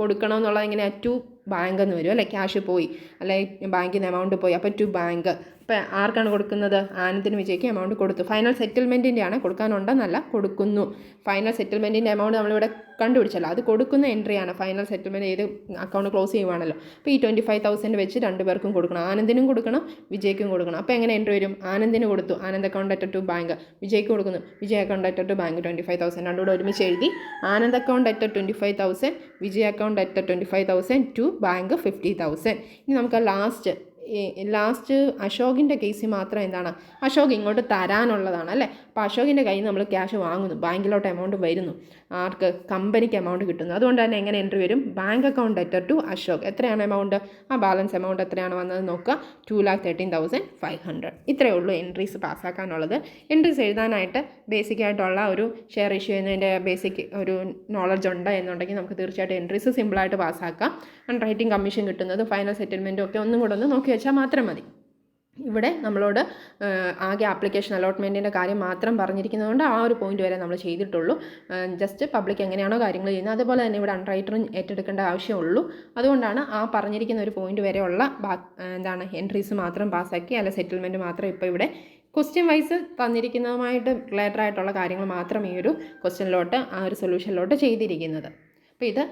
കൊടുക്കണം എന്നുള്ളത് എങ്ങനെയാണ്, ടു ബാങ്ക് എന്ന് വരും അല്ലേ, ക്യാഷ് പോയി അല്ലെങ്കിൽ ബാങ്കിൽ നിന്ന് എമൗണ്ട് പോയി, അപ്പോൾ ടു ബാങ്ക്. ഇപ്പോൾ ആർക്കാണ് കൊടുക്കുന്നത്, ആനന്ദിന് വിജയ്ക്ക് എമൗണ്ട് കൊടുത്തു. ഫൈനൽ സെറ്റിൽമെൻറ്റിൻ്റെ ആണ്, കൊടുക്കാനുണ്ടെന്നല്ല, കൊടുക്കുന്നു. ഫൈനൽ സെറ്റിൽമെൻറ്റിൻ്റെ എമൗണ്ട് നമ്മളിവിടെ കണ്ടുപിടിച്ചല്ലോ, അത് കൊടുക്കുന്ന എൻട്രിയാണ്. ഫൈനൽ സെറ്റിൽമെൻറ്റ് ചെയ്ത് അക്കൗണ്ട് ക്ലോസ് ചെയ്യുവാണല്ലോ. അപ്പോൾ ഈ 25,000 വെച്ച് 2 പേർക്കും കൊടുക്കണം, ആനന്ദിനും കൊടുക്കണം വിജയ്ക്കും കൊടുക്കണം. അപ്പോൾ എങ്ങനെ എൻട്രി വരും, ആനന്ദിന് കൊടുത്തു, Anand account at to bank. വിജയ്ക്ക് കൊടുക്കുന്നു, Vijay account at to bank 25,000. രണ്ടും കൂടെ ഒരുമിച്ച് എഴുതി. Anand account at 25,000, Vijay account at 25,000 to bank 50,000. ഇനി നമുക്ക് ലാസ്റ്റ് അശോകിൻ്റെ കേസിൽ മാത്രം എന്താണ്, അശോക് ഇങ്ങോട്ട് തരാനുള്ളതാണ് അല്ലേ. അപ്പോൾ അശോകിൻ്റെ കയ്യിൽ നിന്ന് നമ്മൾ ക്യാഷ് വാങ്ങുന്നു, ബാങ്കിലോട്ട് എമൗണ്ട് വരുന്നു, ആർക്ക്, കമ്പനിക്ക് എമൗണ്ട് കിട്ടുന്നു. അതുകൊണ്ട് തന്നെ എങ്ങനെ എൻട്രി വരും, bank account debtor to Ashok. എത്രയാണ് എമൗണ്ട്, ആ ബാലൻസ് എമൗണ്ട് എത്രയാണ് വന്നത് നോക്കുക, 2,13,500. ഇത്രയേ ഉള്ളൂ എൻട്രീസ് പാസ്സാക്കാനുള്ളത്. എൻട്രീസ് എഴുതാനായിട്ട് ബേസിക്കായിട്ടുള്ള ഒരു ഷെയർ ഇഷ്യൂ ചെയ്യുന്നതിൻ്റെ ബേസിക് ഒരു നോളജ് ഉണ്ട് എന്നുണ്ടെങ്കിൽ നമുക്ക് തീർച്ചയായിട്ടും എൻട്രീസ് സിമ്പിളായിട്ട് പാസ്സാക്കാം. അൺറൈറ്റിംഗ് കമ്മീഷൻ കിട്ടുന്നത്, ഫൈനൽ സെറ്റിൽമെൻറ്റും ഒക്കെ ഒന്നും കൂടെ ഒന്ന് നോക്കി വെച്ചാൽ മാത്രം മതി. ഇവിടെ നമ്മളോട് ആകെ ആപ്ലിക്കേഷൻ അലോട്ട്മെൻറ്റിൻ്റെ കാര്യം മാത്രം പറഞ്ഞിരിക്കുന്നതുകൊണ്ട് ആ ഒരു പോയിന്റ് വരെ നമ്മൾ ചെയ്തിട്ടുള്ളൂ. ജസ്റ്റ് പബ്ലിക് എങ്ങനെയാണോ കാര്യങ്ങൾ ചെയ്യുന്നത് അതുപോലെ തന്നെ ഇവിടെ അൺറൈറ്ററും ഏറ്റെടുക്കേണ്ട ആവശ്യമുള്ളൂ. അതുകൊണ്ടാണ് ആ പറഞ്ഞിരിക്കുന്ന ഒരു പോയിന്റ് വരെയുള്ള എൻട്രീസ് മാത്രം പാസ്സാക്കി, അല്ല സെറ്റിൽമെൻറ്റ് മാത്രം ഇപ്പോൾ ഇവിടെ ക്വസ്റ്റ്യൻ വൈസ് തന്നിരിക്കുന്നതുമായിട്ട് റിലേറ്റഡ് ആയിട്ടുള്ള കാര്യങ്ങൾ മാത്രം ഈ ഒരു ക്വസ്റ്റ്യനിലോട്ട് ആ ഒരു സൊല്യൂഷനിലോട്ട് ചെയ്തിരിക്കുന്നത്. അപ്പോൾ ഇത്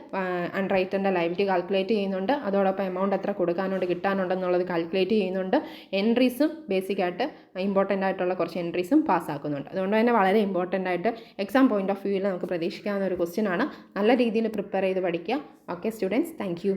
അൺറൈറ്ററിൻ്റെ ലയബിലിറ്റി കാൽക്കുലേറ്റ് ചെയ്യുന്നുണ്ട്, അതോടൊപ്പം എമൗണ്ട് എത്ര കൊടുക്കാനുണ്ട് കിട്ടാനുണ്ടെന്നുള്ളത് കാൽക്കുലേറ്റ് ചെയ്യുന്നുണ്ട്. എൻട്രീസും ബേസിക്കായിട്ട് ഇമ്പോർട്ടൻ്റ് ആയിട്ടുള്ള കുറച്ച് എൻട്രീസും പാസ്സാക്കുന്നുണ്ട്. അതുകൊണ്ട് തന്നെ വളരെ ഇമ്പോർട്ടൻ്റ് ആയിട്ട് എക്സാം പോയിന്റ് ഓഫ് വ്യൂവിൽ നമുക്ക് പ്രതീക്ഷിക്കാവുന്ന ഒരു ക്വസ്റ്റ്യൻ ആണ്. നല്ല രീതിയിൽ പ്രിപ്പയർ ചെയ്ത് പഠിക്കുക. Okay students, thank you.